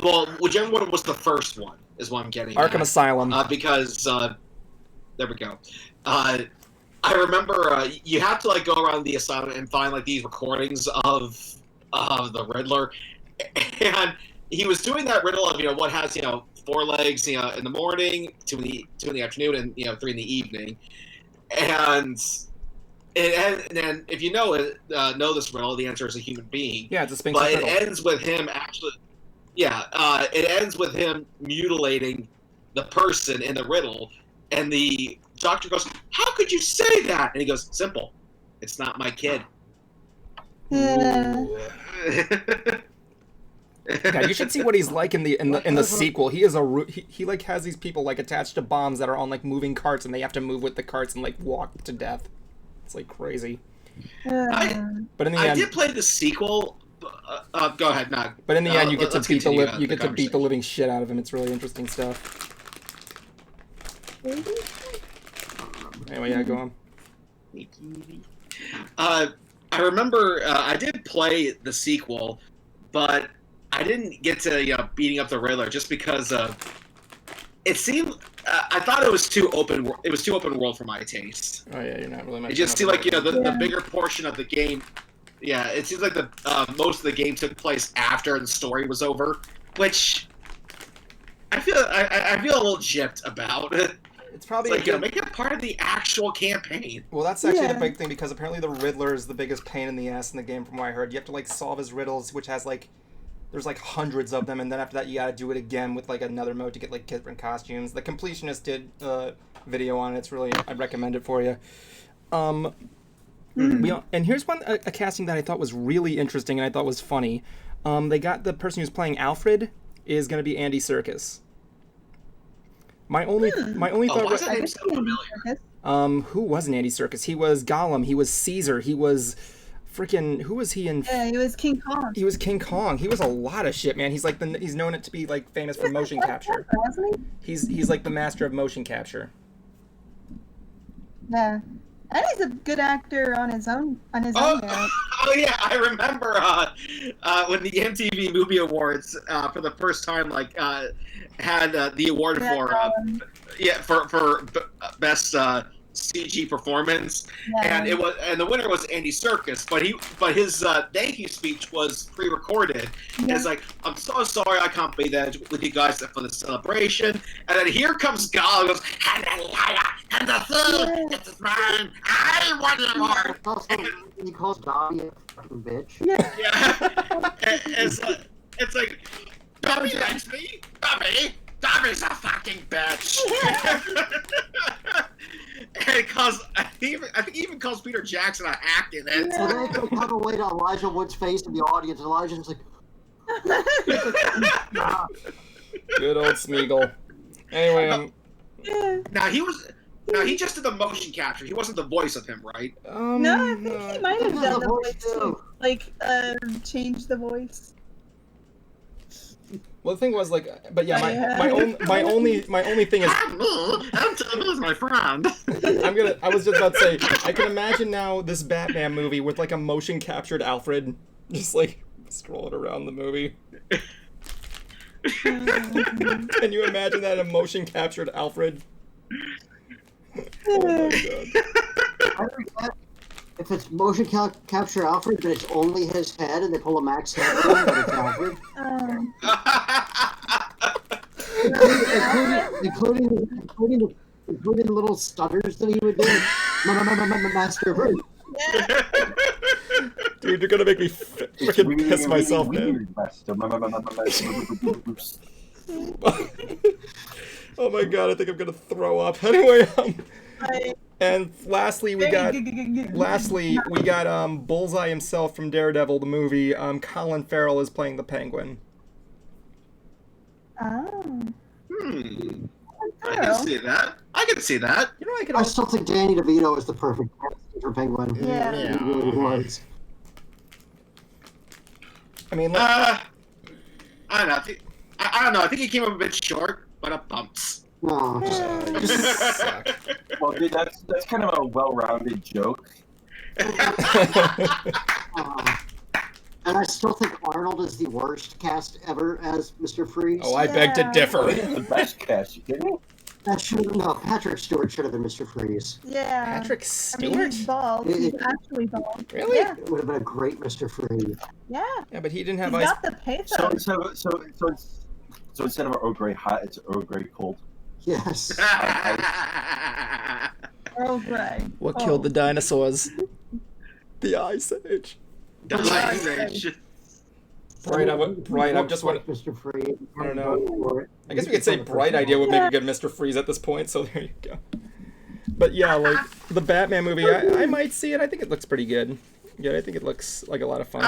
Well, whichever one was the first one is what I'm getting. Arkham Asylum. Because There we go. I remember you have to like go around the asylum and find like these recordings of the Riddler, and he was doing that riddle of what has 4 legs in the morning, 2 in the afternoon, and 3 in the evening, and then if you know this riddle, the answer is a human being. Yeah, it's a Sphinx but riddle. It ends with him actually. Yeah, it ends with him mutilating the person in the riddle, and the doctor goes, "How could you say that?" And he goes, "Simple. It's not my kid." God, you should see what he's like in the sequel. He is he like has these people like attached to bombs that are on like moving carts, and they have to move with the carts and like walk to death. It's like crazy. But in the end, I did play the sequel. Go ahead, Nog. But in the end, you get to beat beat the living shit out of him. It's really interesting stuff. Anyway, yeah, go on. I remember I did play the sequel, but I didn't get to beating up the Riddler just because it seemed I thought it was too open. It was too open world for my taste. Oh yeah, you're not really. It just seemed like the bigger portion of the game. Yeah, it seems like the most of the game took place after the story was over, which I feel a little gypped about. It's probably make it part of the actual campaign. Well, that's actually the big thing because apparently the Riddler is the biggest pain in the ass in the game, from what I heard. You have to like solve his riddles, which has like there's like hundreds of them, and then after that you gotta do it again with like another mode to get like different costumes. The Completionist did a video on it. It's really I'd recommend it for you. And here's a casting that I thought was really interesting and I thought was funny. They got the person who's playing Alfred is going to be Andy Serkis. My only thought was who wasn't Andy Serkis? He was Gollum. He was Caesar. He was freaking who was he in? Yeah, he was King Kong. He was King Kong. He was a lot of shit, man. He's like he's known it to be like famous for motion capture. He's like the master of motion capture. Yeah. And he's a good actor on his own merit. Oh yeah, I remember when the MTV Movie Awards for the first time had the award for best CG performance, and the winner was Andy Serkis, but his thank you speech was pre-recorded. Yeah. It's like, I'm so sorry I can't be there with you guys for the celebration, and then here comes Gollum, goes, and the food, this is mine, I want it more. He calls Dobby a fucking bitch. Yeah. It's like, Dobby likes me, Dobby's a fucking bitch. And I think he even calls Peter Jackson an acting. And so they cut away to Elijah Wood's face in the audience, and Elijah's like, good old Smeagol. Anyway, now he just did the motion capture. He wasn't the voice of him, right? No, I think he might have done the voice too. Like, change the voice. Well, the thing was but yeah, my only thing is I'm my friend. I was just about to say, I can imagine now this Batman movie with like a motion captured Alfred, just like scrolling around the movie. Can you imagine that, a motion captured Alfred? Oh my god. If it's motion capture Alfred, but it's only his head, and they pull a Max Headroom, but it's Alfred. Including the little stutters that he would do. Master Bird. Dude, you're gonna make me freaking piss myself, man. Oh my god, I think I'm gonna throw up. Anyway, and lastly we got Bullseye himself from Daredevil the movie. Colin Farrell is playing the Penguin. Oh. I can see that. You know, I still think Danny DeVito is the perfect casting for Penguin. Yeah. He really was. I mean, I don't know. I don't know. I think he came up a bit short, but up bumps. No, just suck. Well, dude, that's kind of a well-rounded joke. And I still think Arnold is the worst cast ever as Mr. Freeze. Oh, I beg to differ. The best cast, you kidding me? Patrick Stewart should have been Mr. Freeze. Yeah. Patrick I mean, Stewart? he's bald. He's actually bald. Really? Yeah. It would have been a great Mr. Freeze. Yeah. Yeah, but he didn't have He's ice. got the pathos. So instead of Earl Grey hot, it's Earl Grey cold. Yes. Earl Grey. What killed the dinosaurs? The Ice Age. Bright, I just want. Mr. Freeze. I don't know. I guess we could say Bright Idea would make a good Mr. Freeze at this point, so there you go. But yeah, like, the Batman movie, I might see it. I think it looks pretty good. Yeah, I think it looks like a lot of fun.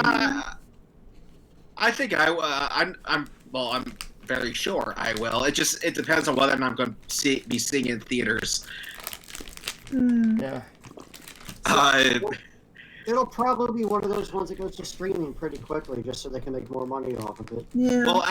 I think I'm very sure I will. It depends on whether or not I'm going to be seeing it in theaters. Yeah. It'll probably be one of those ones that goes to streaming pretty quickly, just so they can make more money off of it. Yeah. Well,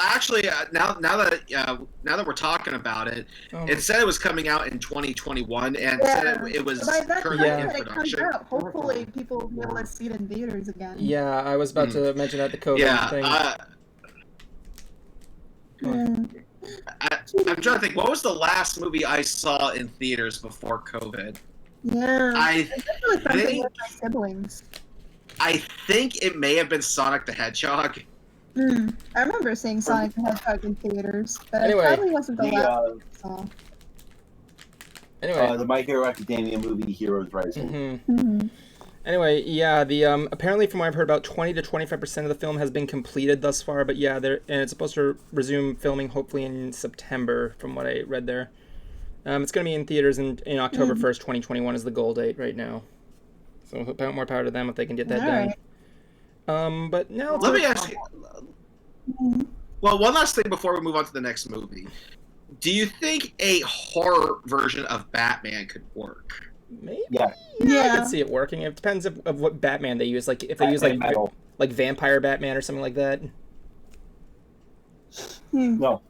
actually, now that we're talking about it, it said it was coming out in 2021, and said it was By that currently time in that it comes production. out, hopefully people will be able to see it in theaters again. Yeah, I was about to mention that, the COVID thing. I'm trying to think. What was the last movie I saw in theaters before COVID? Yeah. I think it was something think- with my siblings. I think it may have been Sonic the Hedgehog. I remember seeing Sonic the Hedgehog in theaters, but Anyway, it probably wasn't the last one I saw. Anyway. The My Hero Academia movie, Heroes Rising. Anyway, yeah, the apparently from what I've heard, about 20 to 25% of the film has been completed thus far, but yeah, and it's supposed to resume filming hopefully in September, from what I read there. It's going to be in theaters in October 1st, 2021 is the goal date right now. So more power to them if they can get that done. Right. But now Let me ask you. Well, one last thing before we move on to the next movie. Do you think a horror version of Batman could work? Maybe. Yeah. I could see it working. It depends of what Batman they use. Like if they use like Vampire Batman or something like that. No.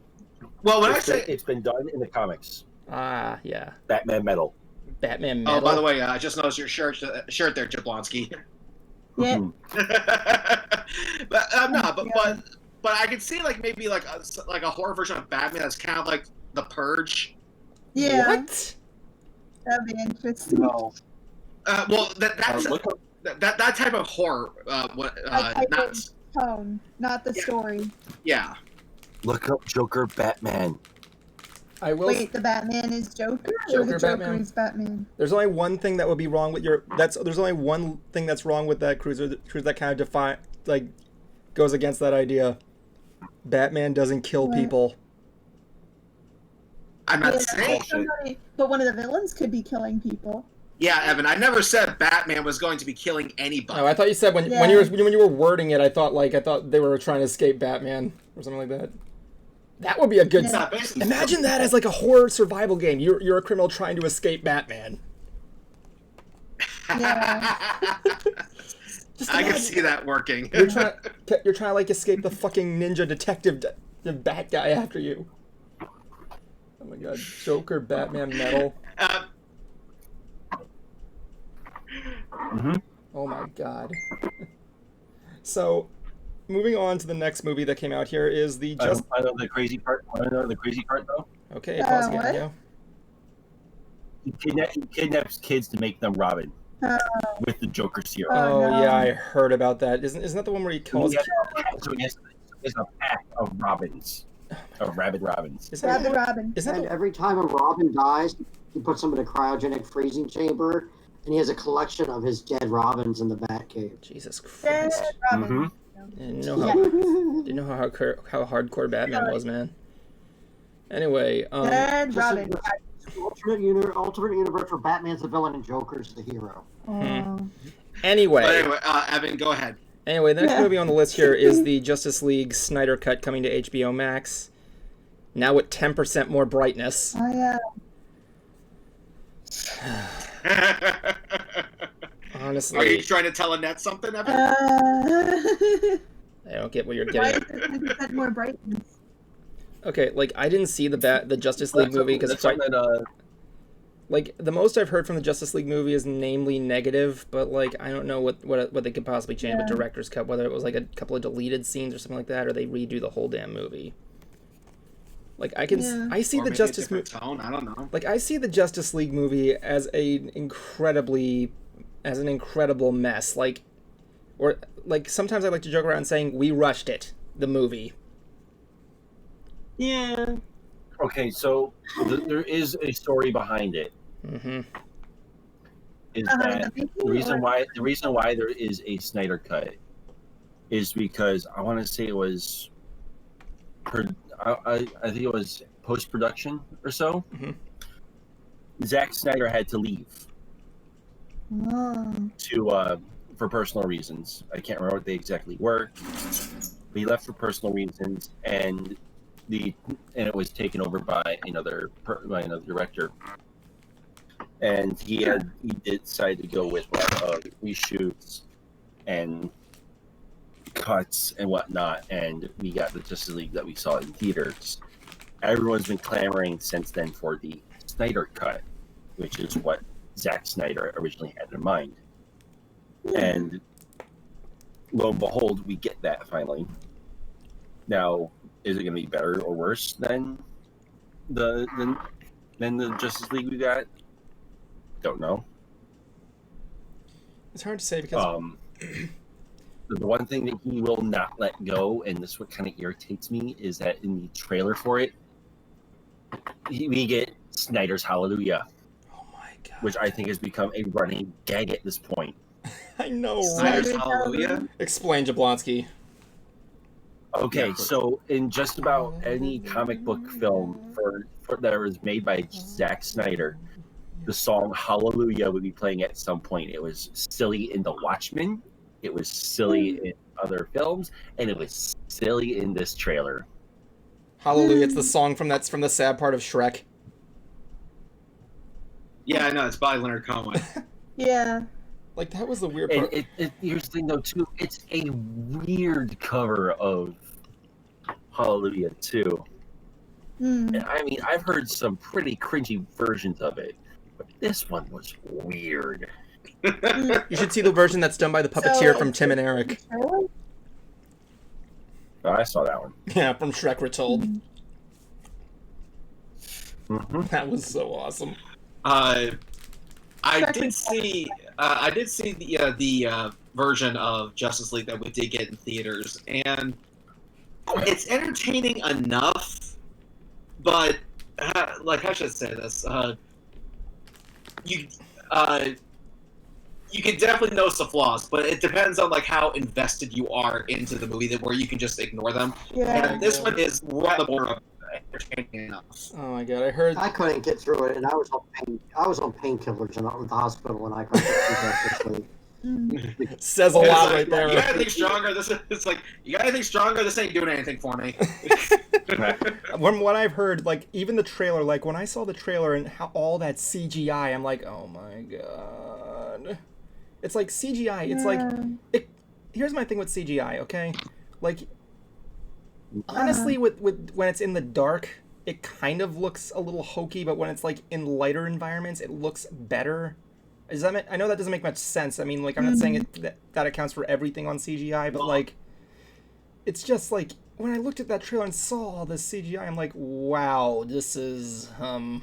Well, when it's been done in the comics. Ah, yeah. Batman Metal. Batman Metal. Oh, by the way, I just noticed your shirt there, Jablonski. Yeah. But I could see like maybe like a horror version of Batman that's kind of like The Purge. Yeah. What? That'd be interesting. No. Well, that type of horror. Tone, not the story. Yeah. Look up Joker Batman. I will. Wait, the Batman is Joker, or the Joker is Batman? There's only one thing that would be wrong with there's only one thing that's wrong with that cruiser that kind of goes against that idea. Batman doesn't kill people. I'm not saying. But one of the villains could be killing people. Yeah, Evan. I never said Batman was going to be killing anybody. No, I thought you said when you were wording it, I thought they were trying to escape Batman or something like that. That would be a good. Yeah, imagine that as like a horror survival game. You're a criminal trying to escape Batman. Yeah. I can see that working. You're trying to like escape the fucking ninja detective, the bat guy after you. Oh my god, Joker, Batman, Metal. Oh my god. So, moving on to the next movie that came out here is the just. I know the crazy part. Though. Okay, pause again. Yeah. He kidnaps kids to make them Robin with the Joker serum. Oh no. Yeah, I heard about that. Isn't that the one where he calls? So he has a pack of Robins, of rabid Robins. Rabid Robin. And every time a Robin dies, he puts them in a cryogenic freezing chamber, and he has a collection of his dead Robins in the Batcave. Jesus Christ! Dead Robin. Didn't know how hardcore Batman was, man. Anyway, Dead Robin. Alternate universe where Batman's the villain and Joker's the hero. Anyway, Evan, go ahead. Anyway, the next movie on the list here is the Justice League Snyder Cut coming to HBO Max. Now with 10% more brightness. Oh yeah. Honestly. Are you trying to tell Annette something, Evan? I don't get what you're getting at. Why is it more brightness? Okay, like I didn't see the Justice League movie because it's like the most I've heard from the Justice League movie is namely negative, but like I don't know what they could possibly change with director's cut, whether it was like a couple of deleted scenes or something like that, or they redo the whole damn movie. Like I can, Yeah. I see Or the maybe a Justice different tone. I don't know. like I see the Justice League movie as an incredible mess. Like, or like sometimes I like to joke around saying we rushed it, the movie. Yeah. Okay, so there is a story behind it. Mm-hmm. Is Behind that the thinking, the reason or- why there is a Snyder cut is because I want to say it was, I think it was post production or so. Mhm. Zack Snyder had to leave Oh. to for personal reasons. I can't remember what they exactly were. But he left for personal reasons, and it was taken over by another director. And he did decide to go with reshoots and cuts and whatnot, and we got the Justice League that we saw in theaters. Everyone's been clamoring since then for the Snyder cut, which is what Zack Snyder originally had in mind. And lo and behold, we get that finally. Now, is it going to be better or worse than the Justice League we got? Don't know. It's hard to say because The one thing that he will not let go, and this what kind of irritates me, is that in the trailer for it, we get Snyder's Hallelujah, oh my god, which I think has become a running gag at this point. I know, right? Snyder's Hallelujah. Explain, Jablonski. Okay, Yeah. so in just about any comic book film that was made by Zack Snyder, the song Hallelujah would be playing at some point. It was silly in The Watchmen, it was silly in other films, and it was silly in this trailer. Hallelujah! It's the song from the sad part of Shrek. Yeah, I know. It's by Leonard Cohen. Yeah. Like that was the weird And part. here's the thing though too, it's a weird cover of Hallelujah too. Mm. And I mean, I've heard some pretty cringy versions of it, but this one was weird. You should see the version that's done by the puppeteer from Tim and Eric. Oh, I saw that one. Yeah, from Shrek Retold. Mm-hmm. That was so awesome. I did see the version of Justice League that we did get in theaters, and it's entertaining enough, but like how should I say this? You can definitely notice the flaws, but it depends on like how invested you are into the movie, that where you can just ignore them. Yeah. And this one is right on the border of entertaining enough. Oh my god, I heard. I couldn't get through it, and I was on painkillers and at the hospital, and I couldn't get through Justice League. Mm. Says a It's lot like, right there. You got anything stronger? You got anything stronger? This ain't doing anything for me. From what I've heard, like even the trailer, like when I saw the trailer and how all that CGI, I'm like, oh my god. It's like CGI. It's like here's my thing with CGI, okay? Like honestly, with when it's in the dark, it kind of looks a little hokey, but when it's like in lighter environments, it looks better. Does that I know that doesn't make much sense. I mean, like I'm not saying that accounts for everything on CGI, but like it's just like when I looked at that trailer and saw all this CGI, I'm like, wow, this is And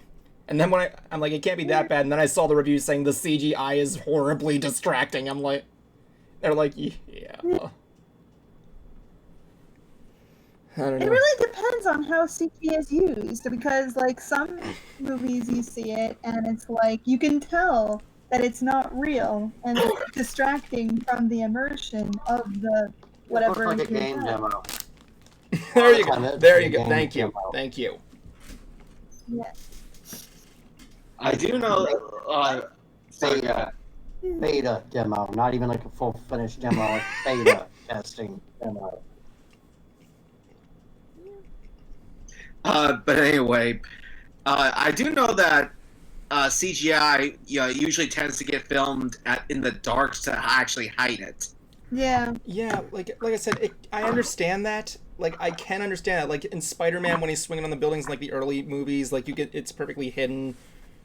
then when I'm like, it can't be that bad. And then I saw the reviews saying the CGI is horribly distracting. I'm like, they're like, yeah. I don't know. It really depends on how CG is used, because like some movies you see it and it's like you can tell that it's not real and it's distracting from the immersion of the whatever. It looked like a you're game at. demo. There you go. There you go. Game Thank you. demo. Thank you. Yeah. I do know. Beta demo, not even like a full finished demo, like beta testing demo. But anyway, I do know that CGI usually tends to get filmed in the dark to actually hide it. Yeah. Yeah, like I said, I understand that. Like I can understand that. Like in Spider-Man, when he's swinging on the buildings, in, like the early movies, like it's perfectly hidden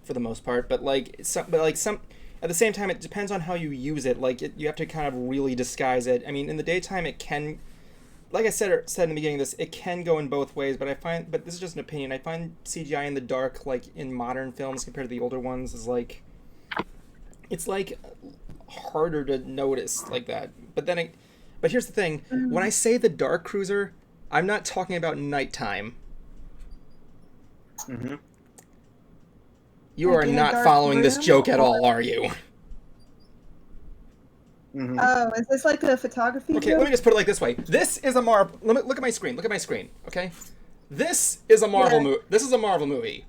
for the most part. But at the same time, it depends on how you use it. Like you have to kind of really disguise it. I mean, in the daytime, it can like I said in the beginning of this, it can go in both ways, but this is just an opinion. I find CGI in the dark, like in modern films compared to the older ones, is like, it's like harder to notice like that. But here's the thing: when I say the dark cruiser, I'm not talking about nighttime. Mm-hmm. You are not following this joke at all, are you? Mm-hmm. Oh, is this like a photography Okay, joke? let me just put it like this way. This is a Marvel. Look at my screen. Look at my screen. Okay, this is a Marvel movie. This is a Marvel movie.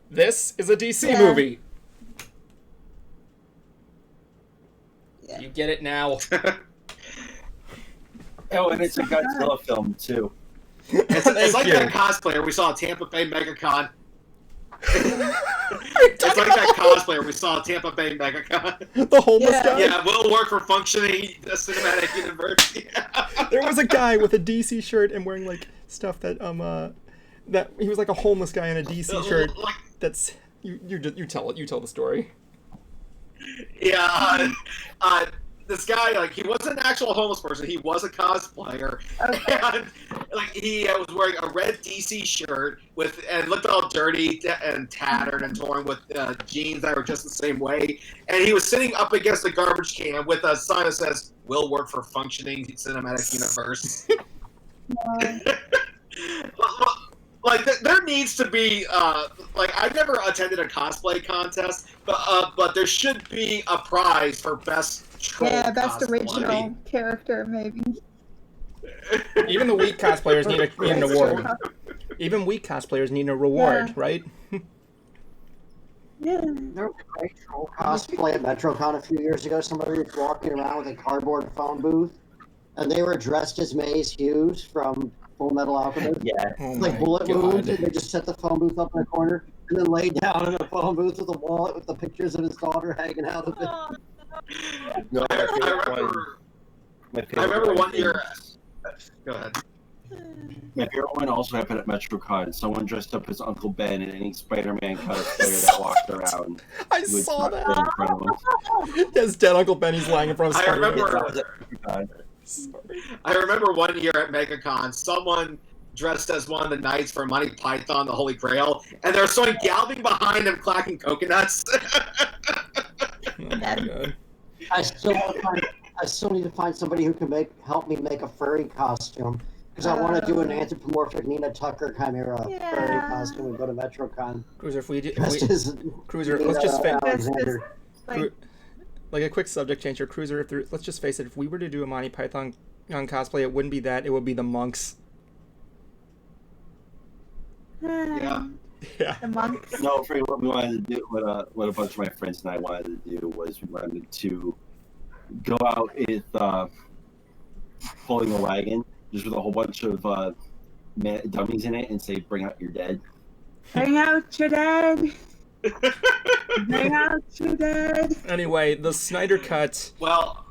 This is a DC movie. Yeah. You get it now. Oh, and it's a Godzilla film too. It's like you. that cosplayer we saw at Tampa Bay MegaCon. It's It's like that cosplayer we saw at Tampa Bay MegaCon. the homeless Yeah. guy. Yeah, will work for functioning cinematic universe. Yeah. There was a guy with a DC shirt and wearing like stuff that that he was like a homeless guy in a DC shirt. Like, That's you tell the story. yeah, this guy, like, he wasn't an actual homeless person. He was a cosplayer, and like he was wearing a red DC shirt and looked all dirty and tattered and torn with jeans that were just the same way. And he was sitting up against a garbage can with a sign that says "Will work for functioning cinematic universe." Like there needs to be like I've never attended a cosplay contest, but there should be a prize for best troll best cosplay. original character, maybe. Even the weak cosplayers need an award. Even weak cosplayers need a reward, right? Yeah. There was a great troll cosplay at MetroCon a few years ago. Somebody was walking around with a cardboard phone booth, and they were dressed as Maze Hughes from Full Metal Alchemist. Yeah. Oh Like my bullet God. wounds, and they just set the phone booth up in a corner, and then laid down in a phone booth with a wallet with the pictures of his daughter hanging out of it. No, I remember one year. Go ahead. My favorite one also happened at MetroCon. Someone dressed up as Uncle Ben in any Spider-Man cosplayer that walked around. I He was saw not that. in front of him. His dead Uncle Benny's lying in front of I Spider-Man. remember. Sorry. I remember one year at MegaCon, someone dressed as one of the knights from Monty Python, the Holy Grail, and there was someone galloping behind him, clacking coconuts. Oh my God. I still need to find somebody who can help me make a furry costume, because I want to do an anthropomorphic Nina Tucker chimera furry costume and go to MetroCon. Cruiser, Just as Cruiser, Nina let's just Alexander. like a quick subject change here. Cruiser, let's just face it, if we were to do a Monty Python cosplay, it wouldn't be that, it would be the monks. Yeah. Yeah. The monks. No, for what we wanted to do, what a bunch of my friends and I wanted to do was we wanted to go out with pulling a wagon, just with a whole bunch of dummies in it, and say, "Bring out your dead." Bring out your dead. Bring out your dead. Anyway, the Snyder Cut. Well,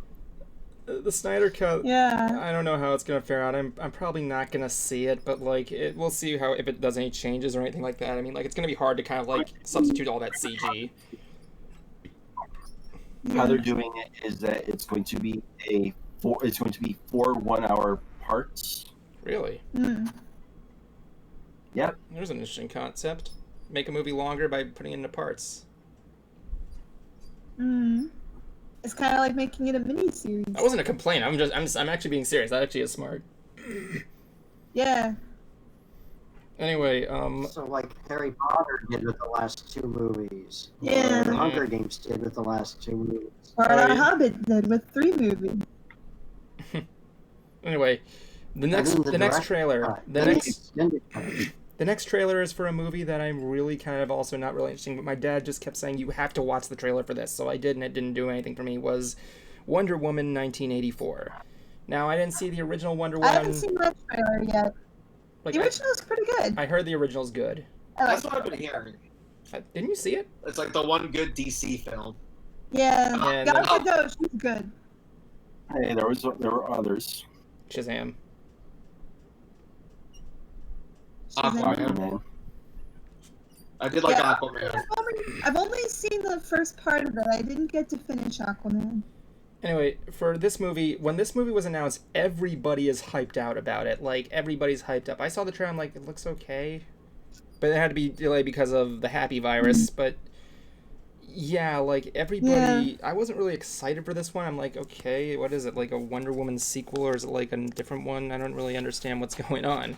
The Snyder Cut. Yeah. I don't know how it's gonna fare out. I'm probably not gonna see it, but like we'll see if it does any changes or anything like that. I mean, like it's gonna be hard to kind of like substitute all that CG. How they're doing it is that it's going to be four 1-hour parts. Really? Mm. Yep. There's an interesting concept. Make a movie longer by putting it into parts. Mm. It's kind of like making it a mini series. That wasn't a complaint. I'm actually being serious. That actually is smart. Yeah. Anyway, So like Harry Potter did with the last two movies. Yeah. Or the Hunger Games did with the last two movies. Or Alright. The Hobbit did with 3 movies. anyway, the next trailer. The next trailer is for a movie that I'm really kind of also not really interested in, but my dad just kept saying, you have to watch the trailer for this. So I did, and it didn't do anything for me, was Wonder Woman 1984. Now, I didn't see the original Wonder I Woman. haven't seen that trailer yet. Like, The original's pretty good. I heard the original's good. I that's like what I've it. been hearing. Didn't you see it? It's like the one good DC film. Yeah. And Gal Gadot, she's good. Hey, there were others. Shazam. Aquaman. I did like Aquaman. I've only seen the first part of it. I didn't get to finish Aquaman. Anyway, for this movie, when this movie was announced, everybody is hyped out about it. Like, everybody's hyped up. I saw the trailer, I'm like, it looks okay. But it had to be delayed because of the happy virus. But, yeah, like, everybody... Yeah. I wasn't really excited for this one. I'm like, okay, what is it? Like a Wonder Woman sequel, or is it like a different one? I don't really understand what's going on.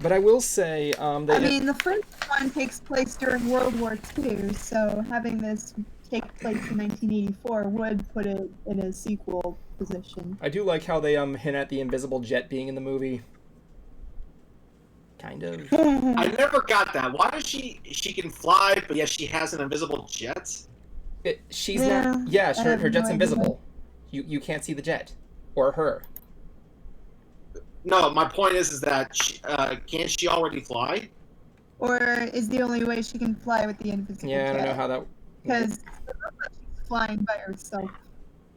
But I will say... I mean, the first one takes place during World War II, so having this take place in 1984 would put it in a sequel position. I do like how they hint at the invisible jet being in the movie. Kind of. I never got that. Why does she can fly, but yet she has an invisible jet? She's not... Yeah, her jet's invisible. You can't see the jet. Or her. No, my point is that can't she already fly? Or is the only way she can fly with the invisible jet? Yeah, I don't know how that... Because she's flying by herself.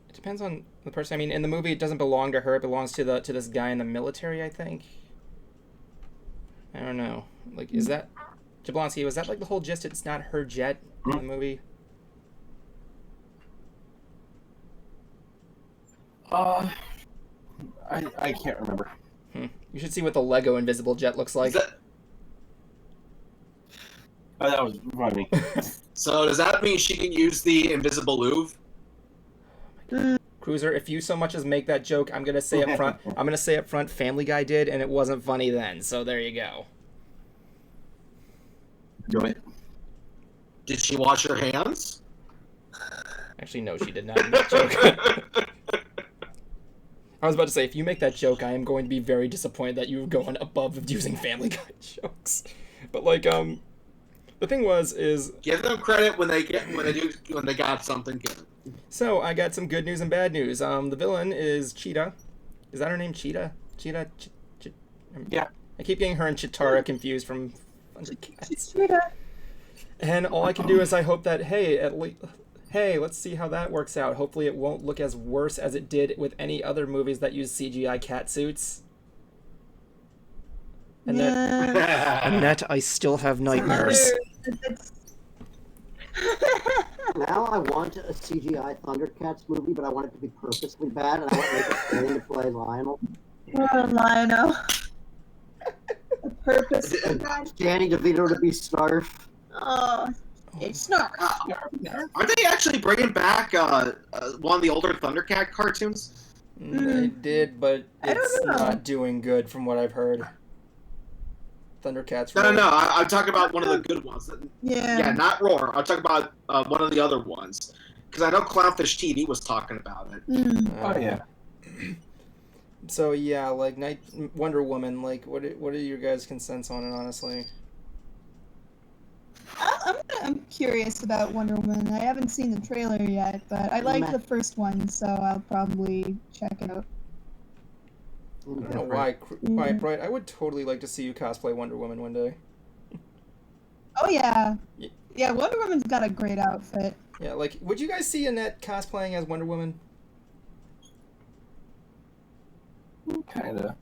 It depends on the person. I mean, in the movie, it doesn't belong to her. It belongs to this guy in the military, I think. I don't know. Like, is that... Jablonski, was that like the whole gist? It's not her jet in the movie? I can't remember. You should see what the Lego invisible jet looks like. That was funny. So does that mean she can use the invisible Louvre? Cruiser, if you so much as make that joke, I'm gonna say up front. I'm gonna say up front. Family Guy did, and it wasn't funny then. So there you go. Do it. Did she wash her hands? Actually, no, she did not make that joke. I was about to say, if you make that joke, I am going to be very disappointed that you've gone above using Family Guy jokes. But like, the thing is give them credit when they got something good. So I got some good news and bad news. The villain is Cheetah. Is that her name? Cheetah? Yeah. I keep getting her and Chitara confused from Cheetah. And all I can do is I hope that hey, let's see how that works out. Hopefully it won't look as worse as it did with any other movies that use CGI cat suits. And that I still have nightmares. Now I want a CGI Thundercats movie, but I want it to be purposely bad, and I want Rachel Stallion to play Lionel. Oh, Lionel. A purpose. Danny DeVito to be Snarf. Oh, it's Snarf. Are they actually bringing back one of the older Thundercat cartoons? They did, but it's not doing good from what I've heard. Thundercats. No. I'm talking about one of the good ones. Yeah, not Roar. I'm talking about one of the other ones. Because I know Clownfish TV was talking about it. Oh, yeah. So, yeah, like, Wonder Woman, like, what are your guys' consents on it, honestly? I'm curious about Wonder Woman. I haven't seen the trailer yet, but I liked the first one, so I'll probably check it out. I don't know why, Bright. I would totally like to see you cosplay Wonder Woman one day. Oh, yeah. Yeah, Wonder Woman's got a great outfit. Yeah, like, would you guys see Annette cosplaying as Wonder Woman? Kinda.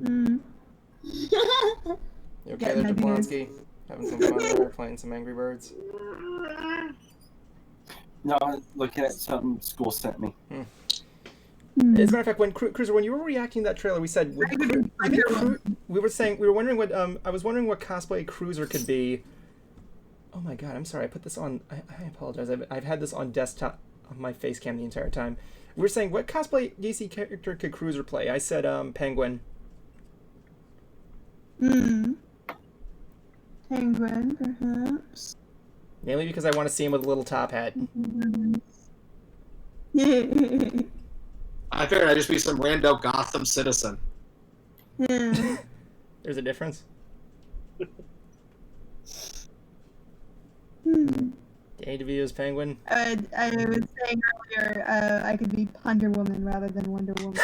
You okay there, Jablonski? Having some fun there, playing some Angry Birds? No, looking at something school sent me. As a matter of fact, when Cruiser, when you were reacting to that trailer, we said we were wondering what I was wondering what cosplay Cruiser could be. Oh my god, I'm sorry, I put this on. I apologize. I've had this on desktop on my face cam the entire time. We were saying what cosplay DC character could Cruiser play? I said Penguin. Penguin, perhaps. Mainly because I want to see him with a little top hat. I figured I'd just be some rando Gotham citizen. There's a difference. Danny DeVito's Penguin. I was saying earlier, I could be Wonder Woman rather than Wonder Woman.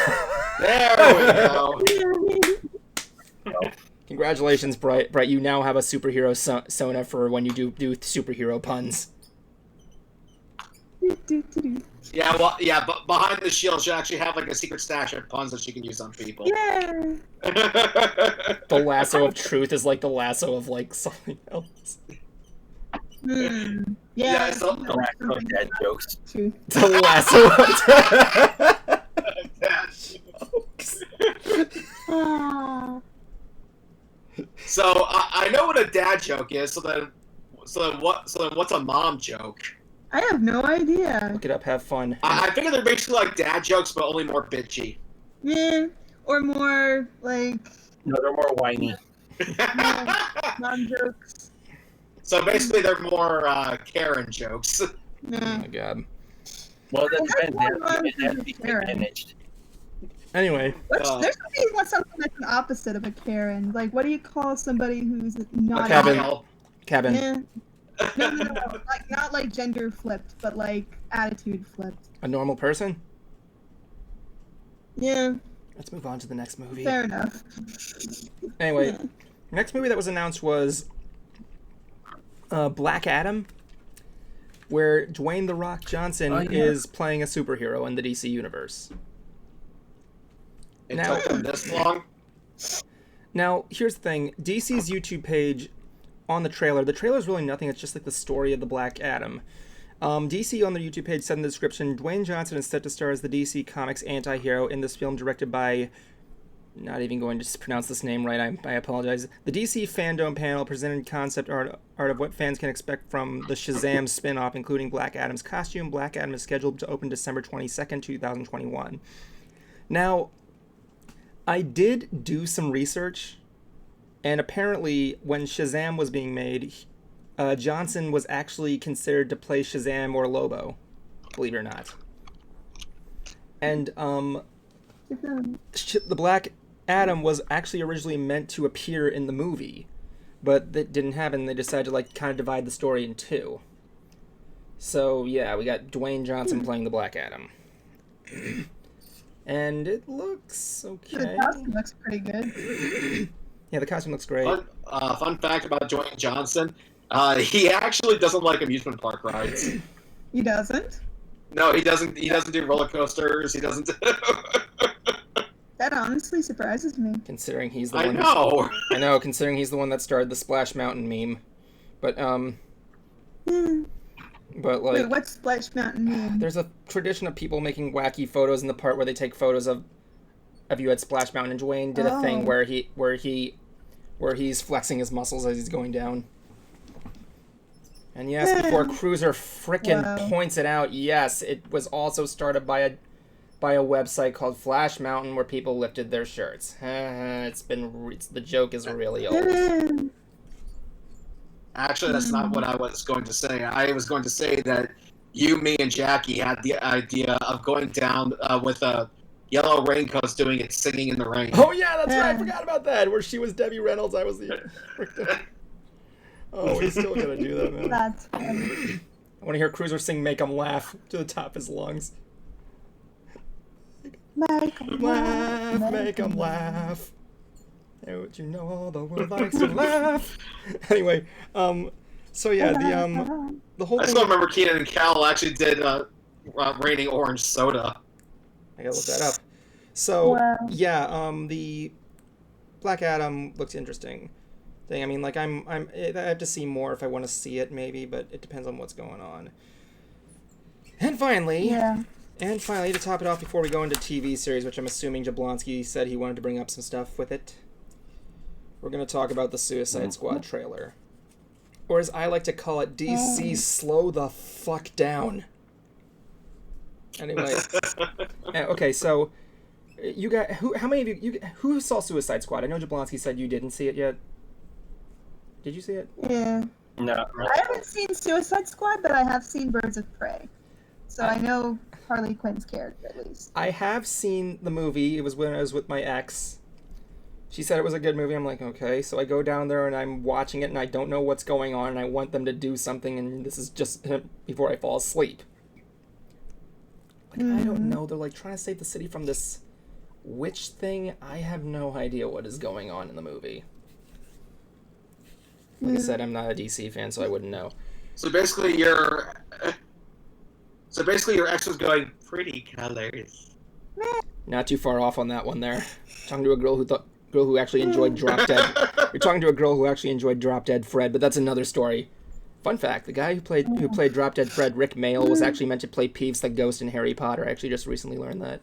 There we go. Congratulations, Bright. You now have a superhero Sona for when you do superhero puns. Yeah, but behind the shield, she'll actually have like a secret stash of puns that she can use on people. Yeah. The lasso of truth is like the lasso of like something else. Yeah. so The lack of dad jokes. True. The lasso of dad jokes. So I know what a dad joke is. So then what's a mom joke? I have no idea. Look it up. Have fun. I figure they're basically like dad jokes, but only more bitchy. Yeah. Or more like No, they're more whiny. mom jokes. So basically, they're more Karen jokes. Oh Yeah. my god. Well, that depends. Karen. It has to be managed. Anyway, There's gonna be something that's an opposite of a Karen. Like, what do you call somebody who's not Kevin. Kyle. Kevin. Yeah. No. Like, not like gender flipped, but like attitude flipped. A normal person? Yeah, Let's move on to the next movie. fair enough. Anyway, Yeah. next movie that was announced was Black Adam, where Dwayne "The Rock" Johnson is playing a superhero in the DC universe. It Now- took them this long. Now, here's the thing. DC's YouTube page on the trailer's really nothing. It's just like the story of the Black Adam. DC on their YouTube page said in the description, Dwayne Johnson is set to star as the DC Comics anti-hero in this film directed by... Not even going to pronounce this name right, I apologize. The DC Fandom panel presented concept art of what fans can expect from the Shazam spin-off, including Black Adam's costume. Black Adam is scheduled to open December 22nd, 2021. Now, I did do some research, and apparently when Shazam was being made, Johnson was actually considered to play Shazam or Lobo, believe it or not. And the Black Adam was actually originally meant to appear in the movie, but that didn't happen. They decided to like kind of divide the story in two. So yeah, we got Dwayne Johnson playing the Black Adam. And it looks okay. The costume looks pretty good. Yeah, the costume looks great. Fun fact about Dwayne Johnson: he actually doesn't like amusement park rides. He doesn't? No, he doesn't. He doesn't do roller coasters. He doesn't. That honestly surprises me. Considering he's the I one. know. I know. Considering he's the one that started the Splash Mountain meme, but But like, Wait, what's Splash Mountain mean? there's a tradition of people making wacky photos in the part where they take photos of you at Splash Mountain. And Dwayne did a thing where he's flexing his muscles as he's going down. And yes, before Cruiser frickin' points it out, yes, it was also started by a website called Flash Mountain where people lifted their shirts. The joke is really old. Actually, that's not what I was going to say. I was going to say that you, me, and Jackie had the idea of going down with yellow raincoats doing it, singing in the rain. Oh yeah, that's right. I forgot about that. Where she was Debbie Reynolds, I was the. Oh, we still gotta do that, man. That's funny. I want to hear Cruiser sing "Make 'Em Laugh" to the top of his lungs. Make 'em Laugh, make 'em laugh. Don't you know all the world likes to laugh? Anyway, so yeah, the whole I thing. still remember Keenan and Cal actually did Raining Orange Soda. I gotta look that up. So Wow. yeah, the Black Adam looks interesting. Thing. I mean, like I have to see more if I want to see it, maybe, but it depends on what's going on. And finally, to top it off before we go into TV series, which I'm assuming Jablonski said he wanted to bring up some stuff with it, we're going to talk about the Suicide Squad trailer. Or as I like to call it, DC slow the fuck down. Anyway. Okay, so you got how many of you who saw Suicide Squad? I know Jablonski said you didn't see it yet. Did you see it? Yeah. No. I haven't seen Suicide Squad, but I have seen Birds of Prey. So I know Harley Quinn's character, at least. I have seen the movie. It was when I was with my ex. She said it was a good movie. I'm like, okay. So I go down there and I'm watching it and I don't know what's going on and I want them to do something and this is just before I fall asleep. Like, I don't know. They're like trying to save the city from this witch thing. I have no idea what is going on in the movie. Like I said, I'm not a DC fan, so I wouldn't know. So basically, your ex was going pretty colors. Not too far off on that one there. Talking to a girl who actually enjoyed Drop Dead. You're talking to a girl who actually enjoyed Drop Dead Fred, but that's another story Fun fact: the guy who played Drop Dead Fred, Rick Mayall, was actually meant to play Peeves the Ghost in Harry Potter. I actually just recently learned that.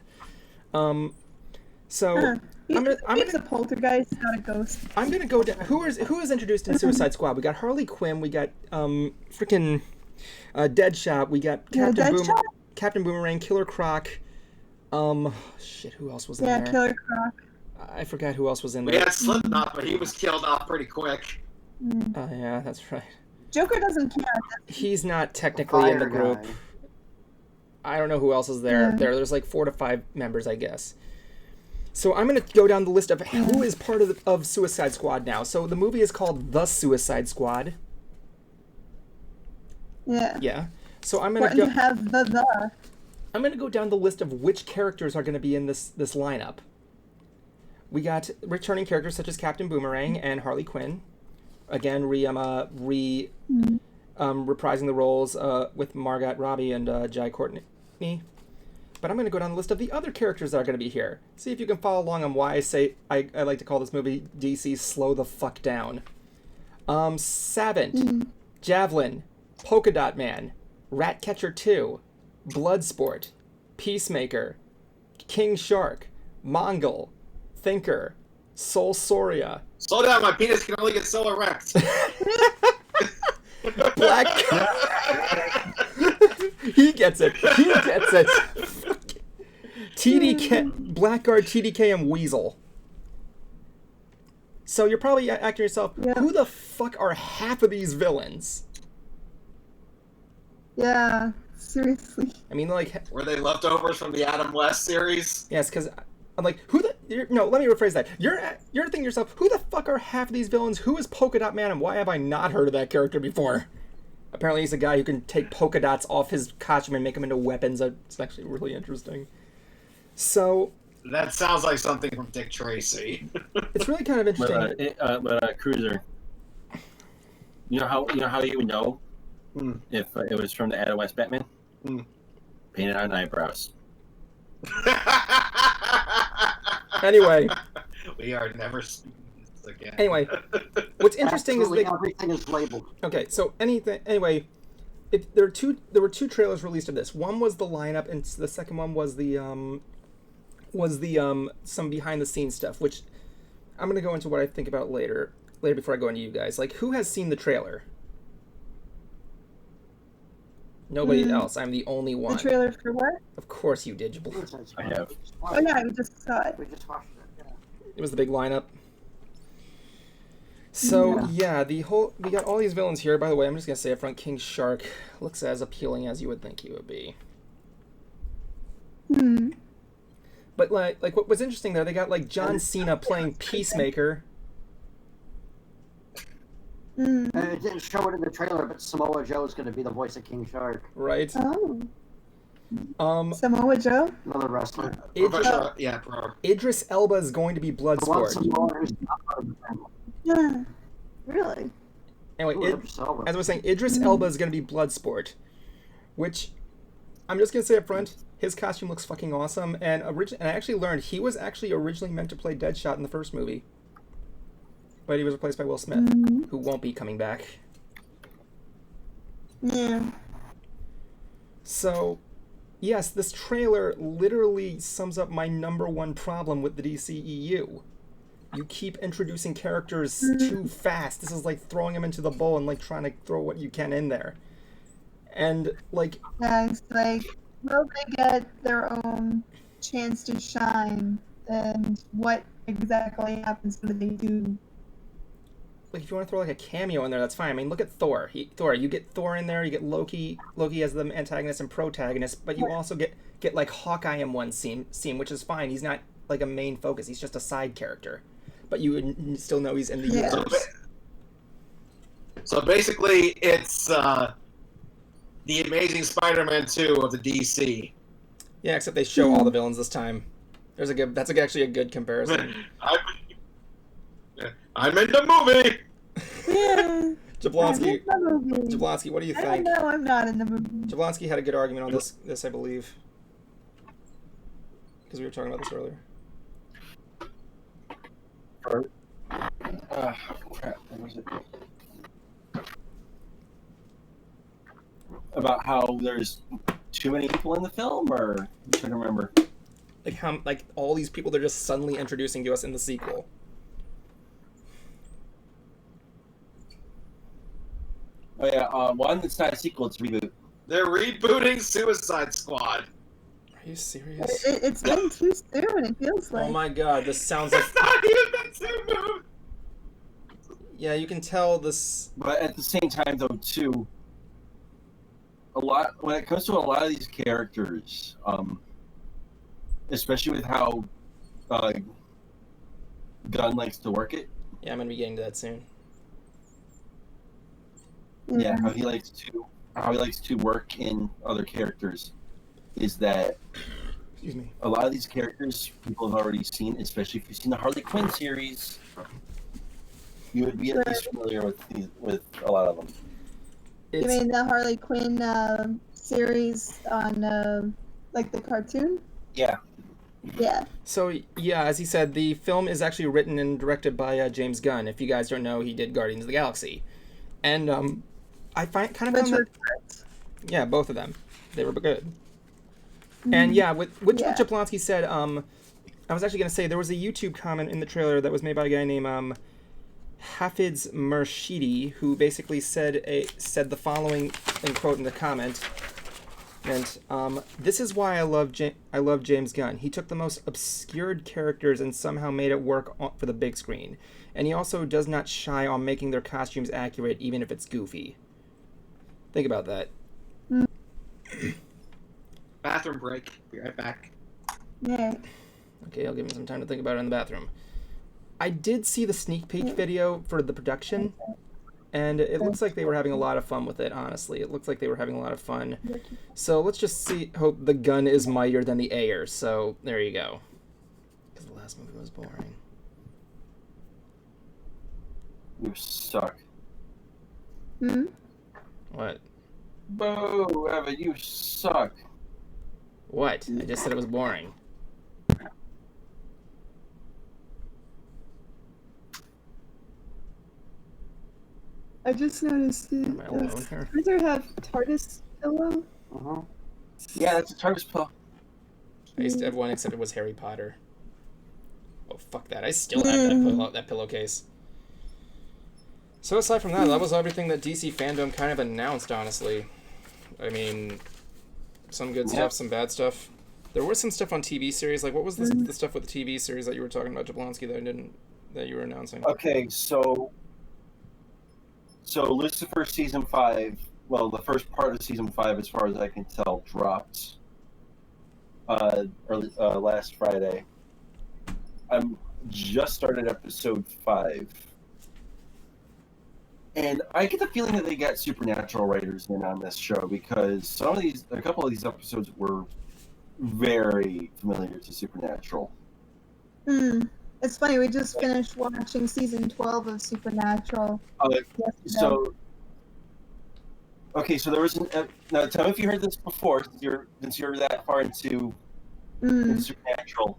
So I'm gonna He's a poltergeist, not a ghost. I'm gonna go down. Who is introduced in Suicide Squad? We got Harley Quinn. We got freaking Deadshot. We got Captain Boomerang, Killer Croc. Shit. Who else was in there? Yeah, Killer Croc. I forgot who else was in there. We had Slipknot, but he was killed off pretty quick. Oh yeah, that's right. Joker doesn't count. He's not technically in the group. Guy. I don't know who else is there. Yeah. There's like 4 to 5 members, I guess. So I'm going to go down the list of who is part of Suicide Squad now. So the movie is called The Suicide Squad. Yeah. Yeah. So I'm going to Important to have the. I'm going to go down the list of which characters are going to be in this lineup. We got returning characters such as Captain Boomerang and Harley Quinn. Again, reprising the roles with Margot Robbie and Jai Courtney. But I'm going to go down the list of the other characters that are going to be here. See if you can follow along on why I say I like to call this movie DC Slow the Fuck Down. Savant, Javelin, Polka Dot Man, Ratcatcher 2, Bloodsport, Peacemaker, King Shark, Mongol, Thinker, Soul Soria. Slow down, my penis can only get so erect. Black. He gets it. He gets it. TDK, Blackguard, TDK, and Weasel. So you're probably asking yourself, who the fuck are half of these villains? Yeah, seriously. I mean, like... Were they leftovers from the Adam West series? Yes, because I'm like, no, let me rephrase that. You're thinking to yourself, who the fuck are half of these villains? Who is Polka Dot Man, and why have I not heard of that character before? Apparently he's a guy who can take polka dots off his costume and make them into weapons. It's actually really interesting. So... That sounds like something from Dick Tracy. It's really kind of interesting. But Cruiser, you know how you would know if it was from the Adam West Batman? Painted on eyebrows. Anyway. We are never speaking this again. Anyway, what's interesting Absolutely is everything is labeled. Okay, so anyway, there were two trailers released of this. One was the lineup, and the second one was the some behind the scenes stuff, which I'm gonna go into what I think about later before I go into you guys. Like, who has seen the trailer? Nobody else. I'm the only one. The trailer for what? Of course you did. I have. Oh yeah, we just saw it. We just watched it. Yeah. It was the big lineup. So yeah, we got all these villains here. By the way, I'm just gonna say up front, King Shark looks as appealing as you would think he would be. But like what was interesting there, they got like John Cena playing Peacemaker. And it didn't show it in the trailer, but Samoa Joe is going to be the voice of King Shark. Right. Oh. Samoa Joe? Another wrestler. Idris Elba is going to be Bloodsport. Yeah. Really? Anyway, as I was saying, Idris Elba is going to be Bloodsport, which I'm just going to say up front, his costume looks fucking awesome. And I actually learned he was actually originally meant to play Deadshot in the first movie. But he was replaced by Will Smith, who won't be coming back. Yeah. So, yes, this trailer literally sums up my #1 problem with the DCEU. You keep introducing characters too fast. This is like throwing them into the bowl and like trying to throw what you can in there. And like... Yeah, it's like, will they get their own chance to shine? And what exactly happens when they do? Like, if you want to throw like a cameo in there, that's fine. I mean, look at Thor. You get Thor in there. You get Loki as the antagonist and protagonist, but you also get like Hawkeye in one scene, which is fine. He's not like a main focus. He's just a side character, but you would still know he's in the universe. So basically, it's the Amazing Spider-Man 2 of the DC. Yeah, except they show all the villains this time. That's actually a good comparison. I'm in the movie. Yeah. Jablonski, what do you think? I don't know. I'm not in the movie. Jablonski had a good argument on this, I believe, because we were talking about this earlier. Crap. What was it? about how there's too many people in the film, or I'm trying to remember. Like how all these people they're just suddenly introducing to us in the sequel. Oh yeah, one that's not a sequel, it's a reboot. They're rebooting Suicide Squad. Are you serious? It's been too soon. It feels like. Oh my god, this sounds like. It's not even too moved. Yeah, you can tell this. But at the same time, though, too, when it comes to a lot of these characters, especially with how Gunn likes to work it. Yeah, I'm gonna be getting to that soon. Yeah, how he likes to work in other characters is that Excuse me. a lot of these characters people have already seen, especially if you've seen the Harley Quinn series. You would be at least familiar with a lot of them. You mean the Harley Quinn series on like the cartoon? Yeah. Yeah. So yeah, as he said, the film is actually written and directed by James Gunn. If you guys don't know, he did Guardians of the Galaxy, and I found that, yeah, both of them, they were good. And yeah, with what Jablonski said, I was actually gonna say there was a YouTube comment in the trailer that was made by a guy named Hafiz Murshidi, who basically said the following, in quote in the comment. And this is why I love James Gunn. He took the most obscured characters and somehow made it work for the big screen. And he also does not shy on making their costumes accurate, even if it's goofy. Think about that. Bathroom break. Be right back. Yeah. Okay, I'll give him some time to think about it in the bathroom. I did see the sneak peek video for the production, and it looks like they were having a lot of fun with it, honestly. It looks like they were having a lot of fun. So let's just hope the gun is mightier than the air. So there you go. Because the last movie was boring. You suck. Hmm? What? Boo, Evan, you suck. What? I just said it was boring. I just noticed it. Am I alone here? Does there have TARDIS pillow? Uh-huh. Yeah, that's a TARDIS pillow. I used to have one, except it was Harry Potter. Oh, fuck that. I still have that pillowcase. So aside from that, that was everything that DC fandom kind of announced, honestly. I mean, some good stuff, some bad stuff. There was some stuff on TV series. Like, what was the stuff with the TV series that you were talking about, Jablonski, that you were announcing? Okay, so Lucifer season 5, well, the first part of season 5, as far as I can tell, dropped last Friday. I'm just started episode 5, and I get the feeling that they got supernatural writers in on this show, because a couple of these episodes were very familiar to Supernatural. It's funny, we just finished watching season 12 of Supernatural. So there was now tell me if you heard this before, since you're that far into Supernatural.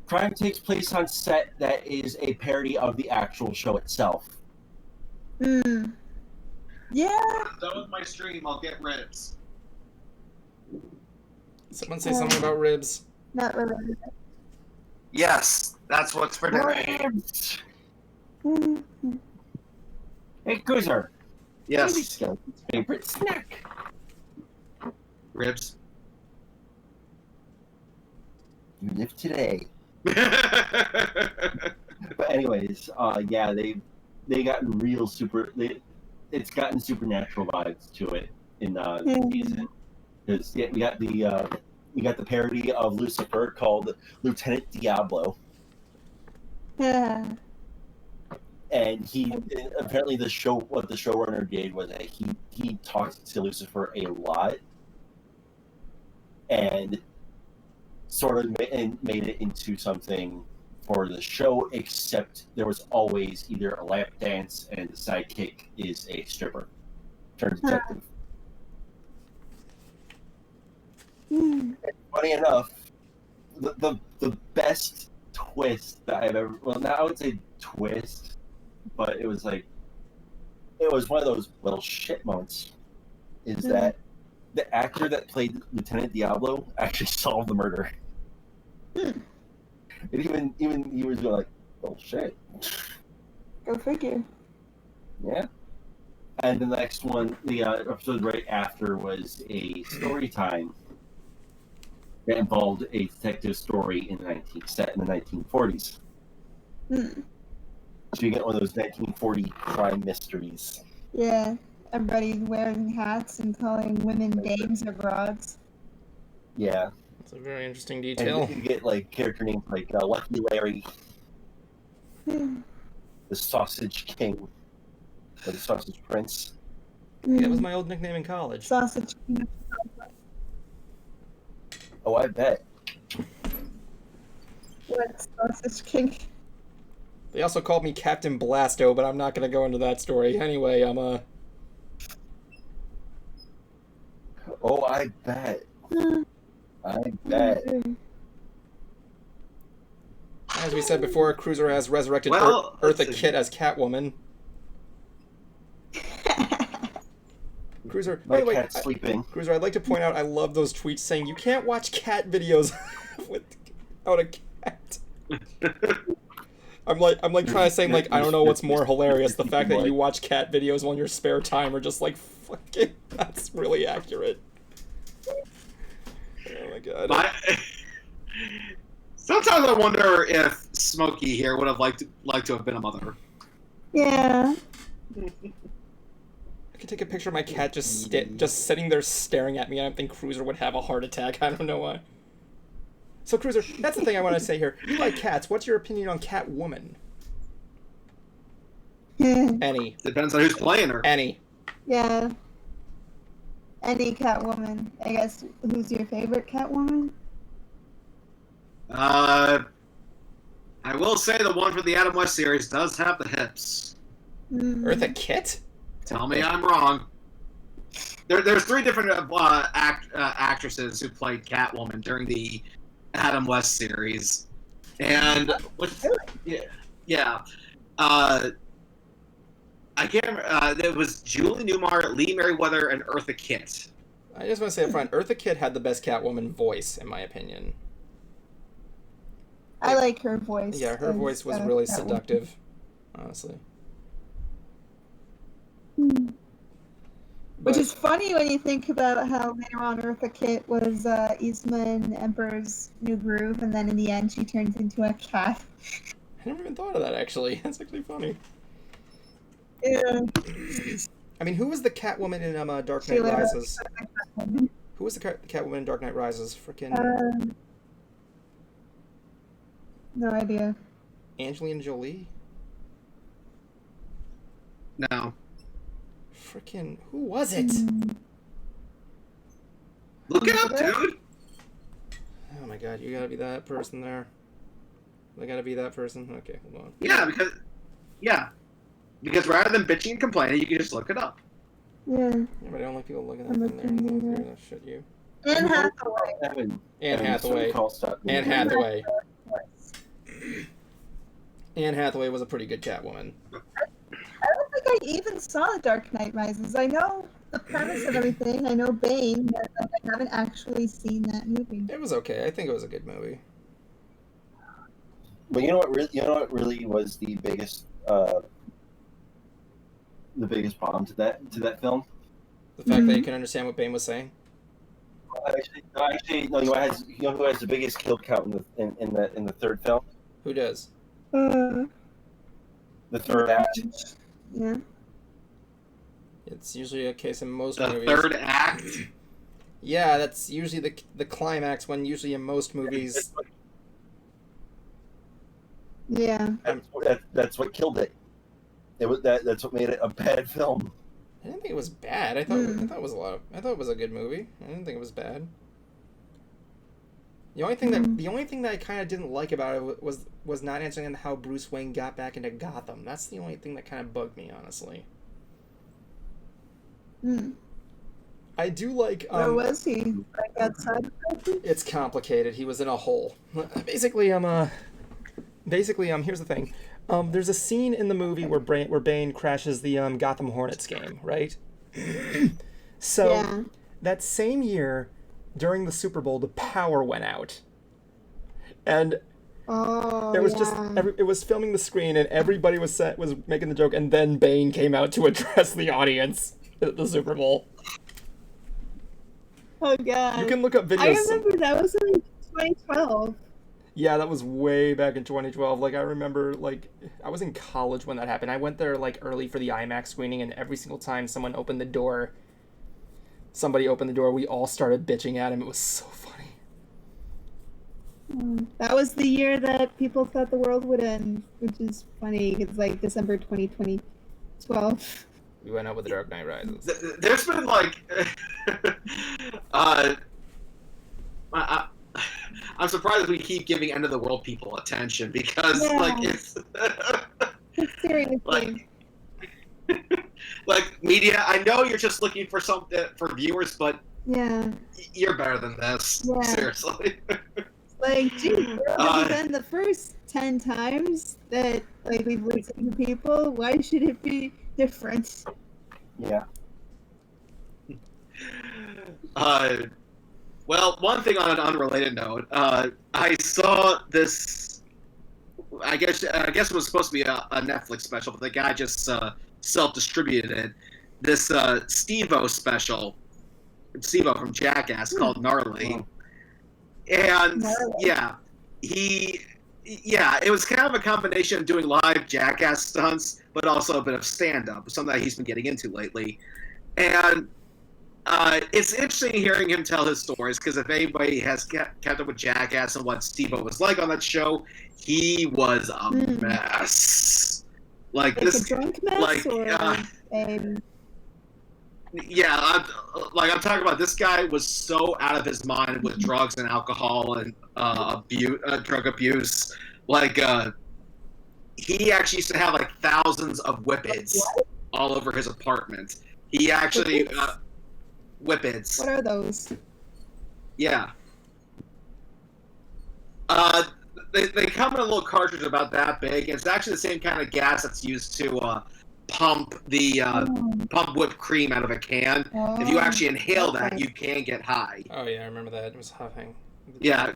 Crime takes place on set that is a parody of the actual show itself. Yeah. Done with my stream, I'll get ribs. Someone say something about ribs. Not really. Yes, that's what's for dinner. Ribs! Hey, Goozer. Yes. Baby Skeleton's favorite snack. Ribs. You live today. But anyways, yeah, they gotten real it's gotten supernatural vibes to it in the season. Because we got the parody of Lucifer called Lieutenant Diablo. Yeah. And apparently what the showrunner did was that he talked to Lucifer a lot and sort of made it into something for the show, except there was always either a lap dance and the sidekick is a stripper turned detective. Funny enough, the best twist that I've ever, well, not I would say twist, but it was like it was one of those little shit moments. Is that the actor that played Lieutenant Diablo actually solved the murder? And even he was like, "Oh shit." Go figure. Yeah. And the next one, the episode right after, was a story time that involved a detective story set in the 1940s. Hmm. So you get one of those 1940 crime mysteries. Yeah. Everybody wearing hats and calling women dames or broads. Yeah. It's a very interesting detail. And you get like character names like Lucky Larry, the Sausage King, or the Sausage Prince. That was my old nickname in college. Sausage. Oh, I bet. What Sausage King? They also called me Captain Blasto, but I'm not going to go into that story. Anyway, Oh, I bet. I bet. As we said before, Cruiser has resurrected Eartha Kitt as Catwoman. Cruiser, by the way, cat's sleeping. Cruiser, I'd like to point out I love those tweets saying you can't watch cat videos without a cat. I'm like trying to say like I don't know what's more hilarious, the fact that you watch cat videos on your spare time, or just like fucking that's really accurate. Oh my god. Sometimes I wonder if Smokey here would have liked to have been a mother. Yeah. I could take a picture of my cat just sitting there staring at me, and I think Cruiser would have a heart attack. I don't know why. So, Cruiser, that's the thing I want to say here. You like cats. What's your opinion on Catwoman? Any. Depends on who's playing her. Any. Yeah. Any Catwoman. I guess, who's your favorite Catwoman? I will say the one for the Adam West series does have the hips. Eartha Kitt? Tell me I'm wrong. There's 3 different actresses who played Catwoman during the Adam West series, and yeah. I can't remember. It was Julie Newmar, Lee Merriweather, and Eartha Kitt. I just want to say up front, Eartha Kitt had the best Catwoman voice, in my opinion. I like her voice. Yeah, her voice was really seductive, honestly. Which is funny when you think about how later on Eartha Kitt was Eastman Emperor's New Groove, and then in the end she turns into a cat. I never even thought of that, actually. That's actually funny. Yeah. I mean, who was the Catwoman in Dark Knight Rises? Who was the Catwoman in Dark Knight Rises? Frickin'... no idea. Angelina Jolie? No. Frickin'... Who was it? Look it up, dude! Oh my god, you gotta be that person there. I gotta be that person? Okay, hold on. Yeah, because rather than bitching and complaining, you can just look it up. Yeah. Yeah, but I don't like people looking at it there. That shit you. Anne Hathaway. Anne Hathaway. Anne Hathaway. Anne Hathaway was a pretty good Catwoman. I don't think I even saw Dark Knight Rises. I know the premise of everything. I know Bane, but I haven't actually seen that movie. It was okay. I think it was a good movie. But you know what really was the biggest bomb to that film? The fact that you can understand what Bane was saying. Actually, no. You know who has the biggest kill count in the third film? Who does? The third act. Yeah. It's usually a case in most The movies. third act? Yeah, that's usually the climax when usually in most movies... Yeah. That's what killed it. That's what made it a bad film. I didn't think it was bad. I thought it was I thought it was a good movie. I didn't think it was bad. The only thing that I kind of didn't like about it was not answering how Bruce Wayne got back into Gotham. That's the only thing that kind of bugged me, honestly. I do like. Where was he? Like outside? It's complicated. He was in a hole. Basically, here's the thing. There's a scene in the movie where Bane crashes the Gotham Hornets game, right? So Yeah. that same year, during the Super Bowl, the power went out, and Oh, it was yeah. just it was filming the screen, and everybody was making the joke, and then Bane came out to address the audience at the Super Bowl. Oh, God. You can look up videos. I remember that was in 2012. Yeah, that was way back in 2012. Like, I remember, like, I was in college when that happened. I went there, like, early for the IMAX screening, and every single time somebody opened the door, we all started bitching at him. It was so funny. That was the year that people thought the world would end, which is funny. It's like December 2012. We went out with The Dark Knight Rises. There's been like, I'm surprised we keep giving end of the world people attention because like it's Seriously. like media. I know you're just looking for something for viewers, but Yeah. you're better than this. Yeah. Seriously. Like, geez, it's been the first 10 times that like we've listened to people. Why should it be different? Yeah. Well, one thing on an unrelated note, I saw this. I guess it was supposed to be a Netflix special, but the guy just self-distributed it. This Steve-O special, Steve-O from Jackass, called Gnarly, and it was kind of a combination of doing live Jackass stunts, but also a bit of stand-up, something that he's been getting into lately, and. It's interesting hearing him tell his stories because if anybody has kept up with Jackass and what Steve-O was like on that show, he was a mess. Like this, a drunk mess, like yeah, I'm talking about this guy was so out of his mind with drugs and alcohol and drug abuse. Like he actually used to have like thousands of whippets all over his apartment. He actually. Whippets. What are those? Yeah. They come in a little cartridge about that big. It's actually the same kind of gas that's used to pump whipped cream out of a can. If you actually inhale that, you can get high. Oh yeah, I remember that. It was huffing. Yeah.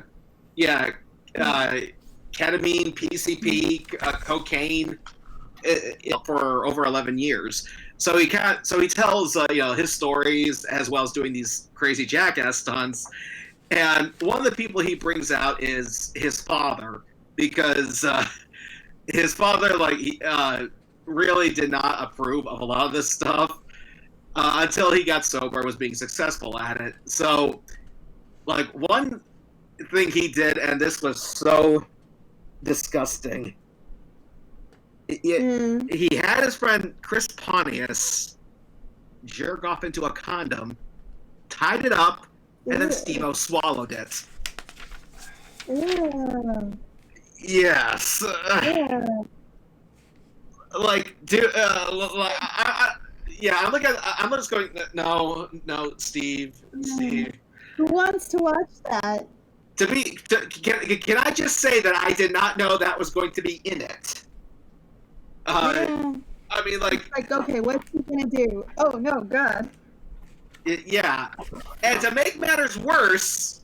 Ketamine, PCP, cocaine, for over 11 years. So he tells his stories as well as doing these crazy Jackass stunts, and one of the people he brings out is his father because his father really did not approve of a lot of this stuff until he got sober and was being successful at it. So like one thing he did, and this was so disgusting. He had his friend Chris Pontius jerk off into a condom, tied it up, and then Steve-O swallowed it. Yes. Like, dude, I'm just going. No, Steve. Who wants to watch that? Can I just say that I did not know that was going to be in it? I mean, like, okay, what's he gonna do? Oh no, God. Yeah, and to make matters worse,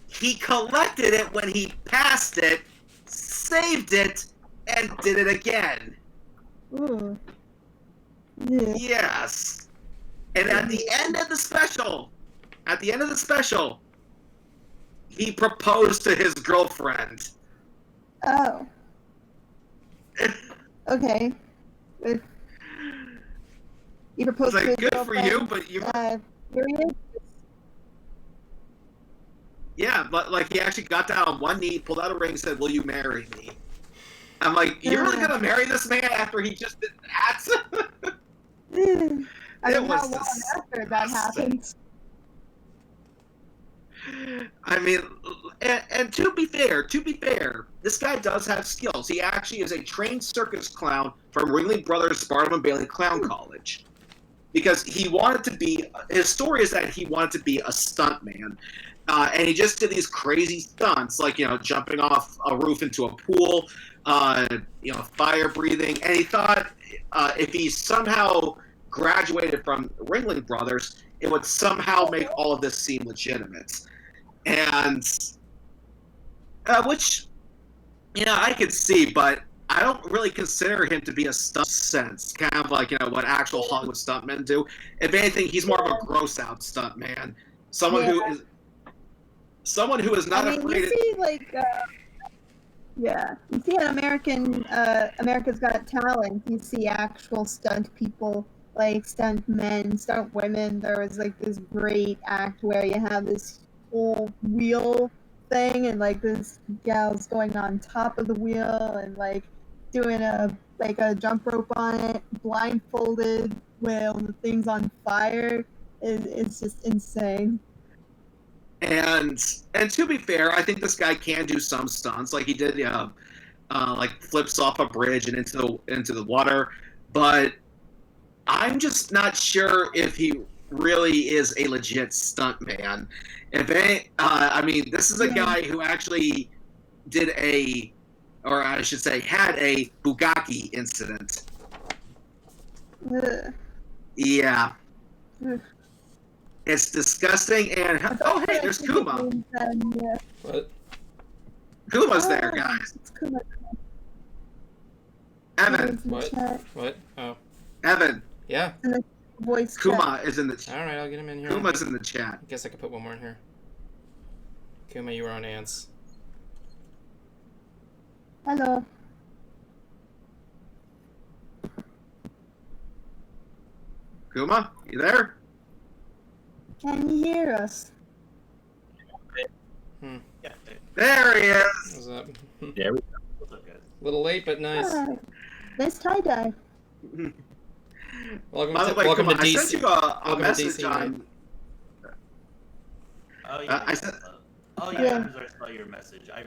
he collected it when he passed it, saved it, and did it again. Ooh. Yeah. Yes, and at the end of the special, he proposed to his girlfriend. Oh. Okay. You proposed like, to his good girlfriend, for you, but you. Period. Yeah, but like he actually got down on one knee, pulled out a ring, and said, "Will you marry me?" I'm like, "You're really gonna marry this man after he just did that?" I mean, how long after that happened? I mean, and to be fair, this guy does have skills. He actually is a trained circus clown from Ringling Brothers Barnum and Bailey Clown College. Because he wanted to be, his story is that he wanted to be a stuntman. And he just did these crazy stunts, like, jumping off a roof into a pool, fire breathing. And he thought if he somehow graduated from Ringling Brothers, it would somehow make all of this seem legitimate. And which, I could see, but I don't really consider him to be a stunt sense, kind of like, what actual Hollywood stuntmen do. If anything, he's more of a gross out stuntman. Someone who is not afraid. You see, you see an America's Got Talent. You see actual stunt people, like stunt men, stunt women. There was like this great act where you have this whole wheel thing, and like this gal's going on top of the wheel and like doing a jump rope on it, blindfolded, while the thing's on fire. It's just insane. And to be fair, I think this guy can do some stunts, like he did, like flips off a bridge and into the water. But I'm just not sure if he really is a legit stuntman. This is a guy who actually had a Bugatti incident. Ugh. Yeah. Ugh. It's disgusting, and hey, there's Kuma. What? Kuma's there, guys. It's Kuma. Evan. What? Oh. Evan. Yeah. Voice Kuma is in the chat. All right, I'll get him in here. Kuma's in the chat. I guess I could put one more in here. Kuma, you were on Ants. Hello. Kuma, you there? Can you hear us? Yeah. There he is. What's up? There we What's up, guys? Little late, but nice. Hi. Nice tie-dye. Welcome By the to way, welcome Kuma, to DC. I sent you a Welcome to message DC, on. Oh yeah. I said. Oh yeah. I saw your message. I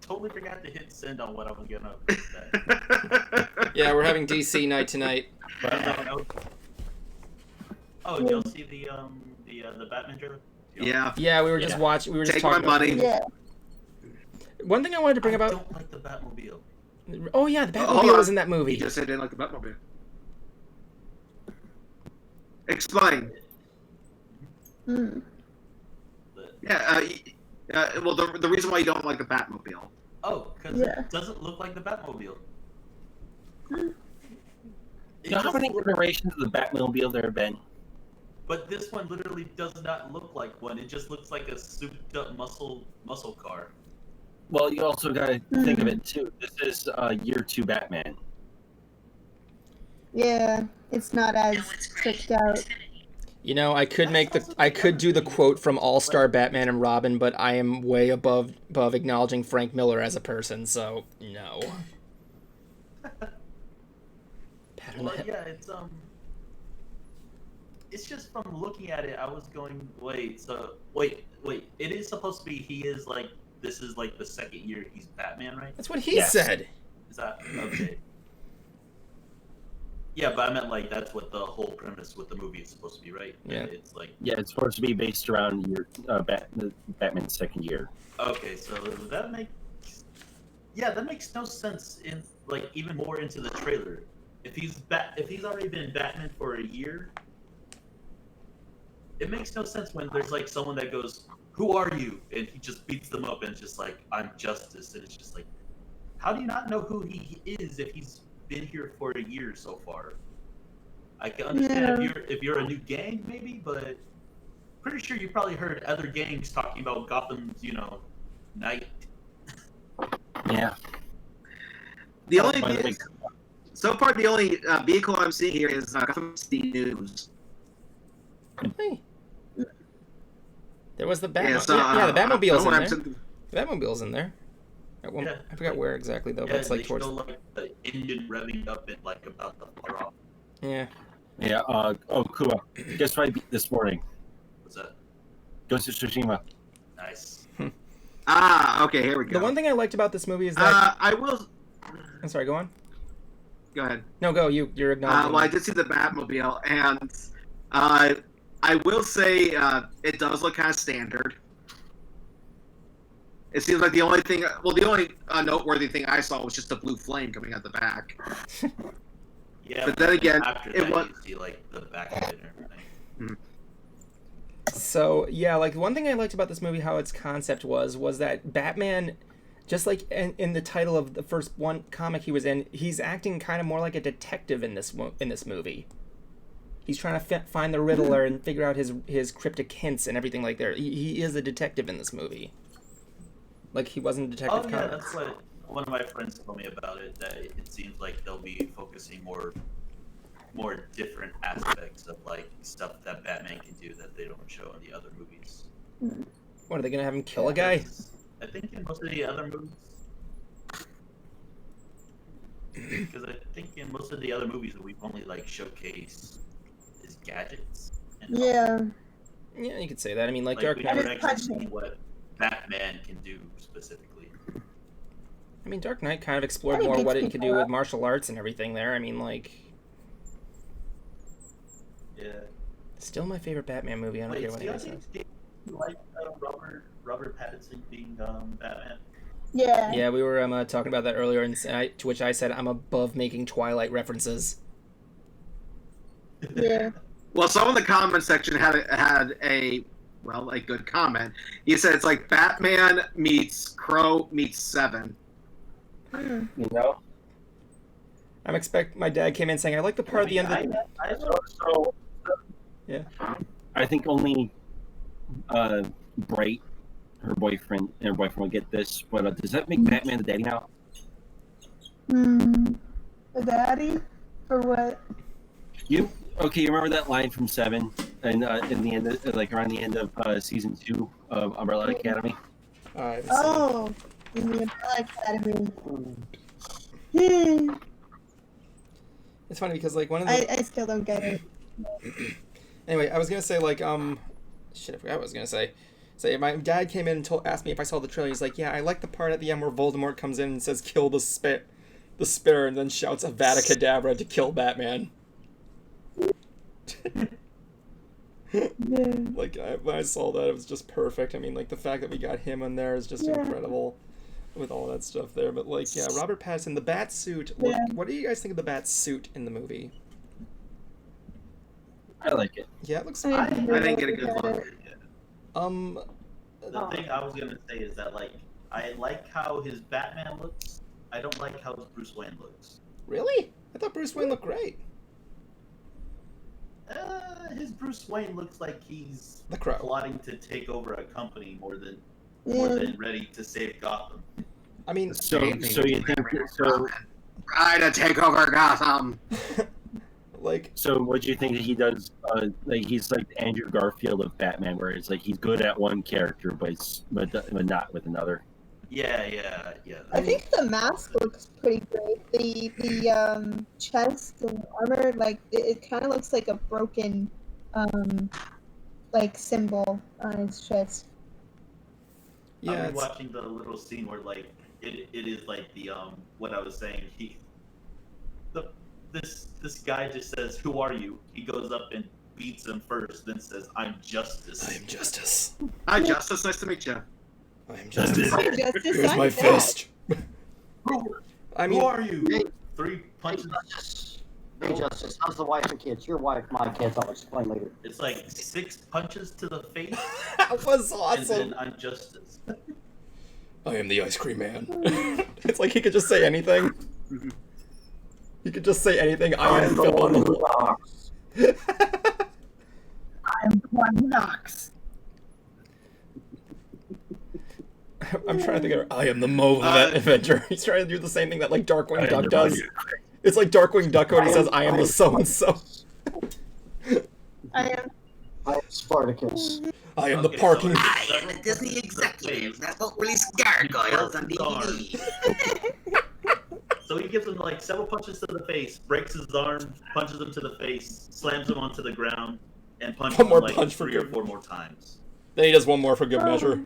totally forgot to hit send on what I was gonna say. Yeah, we're having DC night tonight. Oh, did y'all see the Batman trailer? Yeah. Yeah, we were just watching. We were just Take my talking about money. Yeah. One thing I wanted to bring I about. don't like the Batmobile. Oh yeah, the hold Batmobile on. was in that He movie. just said he didn't like the Batmobile. Explain. Mm. Yeah. Well, the reason why you don't like the Batmobile. Oh, because Yeah. it doesn't look like the Batmobile. You know how many iterations of the Batmobile there have been? But this one literally does not look like one. It just looks like a souped-up muscle car. Well, you also got to think of it too. This is year 2 Batman. Yeah. It's not as tricked out. You know, I could do the quote from All Star Batman and Robin, but I am way above acknowledging Frank Miller as a person, so no. Pat on the Well, head. yeah, it's just from looking at it, I was going, wait, it is supposed to be this is like the second year he's Batman, right? That's what he Yes. said. Is that okay? Yeah, but I meant like that's what the whole premise with the movie is supposed to be, right? Yeah. It's like Yeah, it's supposed to be based around Batman's second year. okay, so that makes no sense in like even more into the trailer. If he's already been Batman for a year, it makes no sense when there's like someone that goes, "Who are you?" and he just beats them up and it's just like, "I'm Justice," and it's just like, how do you not know who he is if he's been here for a year so far? I can understand if you're a new gang maybe, but pretty sure you probably heard other gangs talking about Gotham's, night. Yeah. So far, the only vehicle I'm seeing here is Gotham City News. Hey. There was the Batmobile. Yeah, so, the Batmobile's in there. Something... The Batmobile's in there. At one, Yeah. I forgot where exactly though, but it's like towards. Show, like the engine revving up and like about to fire off. Yeah. Yeah. Kuma, guess what I beat this morning? What's that? Ghost of Tsushima. Nice. Okay, here we go. The one thing I liked about this movie is that. I will. I'm sorry. Go on. Go ahead. No, go. You're acknowledging. Well, I did see the Batmobile, and I will say it does look kind of standard. It seems like the only thing, the only noteworthy thing I saw was just a blue flame coming out the back. Yeah, but then again, after it that, was. you see like the back of it and everything. Mm-hmm. So yeah, like one thing I liked about this movie, how its concept was that Batman, just like in the title of the first one comic he was in, he's acting kind of more like a detective in this movie. He's trying to find the Riddler and figure out his cryptic hints and everything like that. He is a detective in this movie. Like he wasn't a detective. Oh yeah, that's what one of my friends told me about it. That it seems like they'll be focusing more different aspects of like stuff that Batman can do that they don't show in the other movies. What, are they gonna have him kill a guy? I think in most of the other movies. Because I think in most of the other movies we've only like showcased his gadgets. And Yeah. Yeah, you could say that. I mean, like we Dark Knight. never actually see what Batman can do specifically. I mean, Dark Knight kind of explored more what it could do with martial arts and everything there. I mean, like. Yeah. Still my favorite Batman movie. I don't care what anyone says. You like Robert Pattinson being Batman? Yeah. Yeah, we were talking about that earlier, and to which I said I'm above making Twilight references. Yeah. Well, someone in the comment section had a good comment. He said it's like Batman meets Crow meets Seven. You know? My dad came in saying, I like the part at the end of the... Yeah. I think only Bright, her boyfriend will get this, but does that make Batman the daddy now? The daddy? For what? You remember that line from Seven, and in the end, around the end of season 2 of Umbrella Academy? Oh, in the Umbrella Academy. It's funny because like one of the... I still don't get it. Anyway, I was gonna say like shit, I forgot what I was gonna say. So my dad came in and asked me if I saw the trailer. He's like, yeah, I like the part at the end where Voldemort comes in and says, "Kill the spare," and then shouts Avada Kedavra to kill Batman. Like when I saw that, it was just perfect. I mean, like the fact that we got him in there is just incredible, with all that stuff there. But like, yeah, Robert Pattinson, the bat suit. What do you guys think of the bat suit in the movie? I like it. Yeah, it looks. I didn't get a good look. The thing I was gonna say is that like I like how his Batman looks. I don't like how his Bruce Wayne looks. Really? I thought Bruce Wayne looked great. His Bruce Wayne looks like he's The Crow. plotting to take over a company more than ready to save Gotham. I mean, So you think Try to take over Gotham. like, so what do you think that he does? Like he's like Andrew Garfield of Batman, where it's like he's good at one character, but not with another. Yeah. I think the mask looks pretty great. The chest and armor, like it kind of looks like a broken, like symbol on his chest. yeah, I've been watching the little scene where like it is like the what I was saying. This guy just says, "Who are you?" He goes up and beats him first, then says, "I'm Justice." I am Justice. Hi, Justice. Nice to meet you. I am Justice. Justice, Here's I'm my back. fist. I Who mean, are you? Hey. 3 punches. Hey, Justice, how's the wife and kids? Your wife, my kids. I'll explain later. It's like 6 punches to the face, that was and awesome. then I'm Justice. I am the ice cream man. It's like he could just say anything. He could just say anything. I am Phil on the block. I'm one Knox. I'm trying to think of. I am the Mauve Avenger. He's trying to do the same thing that like Darkwing Duck does. It's like Darkwing Duck when he says, "I am the so and so." I am. I am Spartacus. I am the parking. I am the Disney executive that won't release gargoyles on DVD. So he gives him like several punches to the face, breaks his arm, punches him to the face, slams him onto the ground, and punches One more him like punch for 3 or good. 4 more times. Then he does one more for good measure.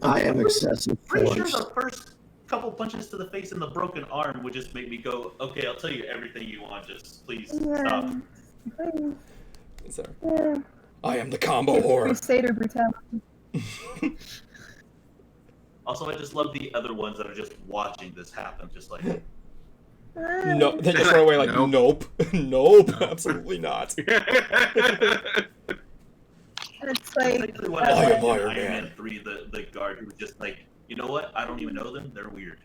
I am excessive Pretty sure force. the first couple punches to the face and the broken arm would just make me go, "Okay, I'll tell you everything you want. Just please stop." Sorry. I am the combo whore. Crusader brutality. Also, I just love the other ones that are just watching this happen, just like. No, they just run away like, nope, nope, absolutely not. It's like, Particularly when I was in Iron Man 3, the guard who was just like, you know what? I don't even know them. They're weird.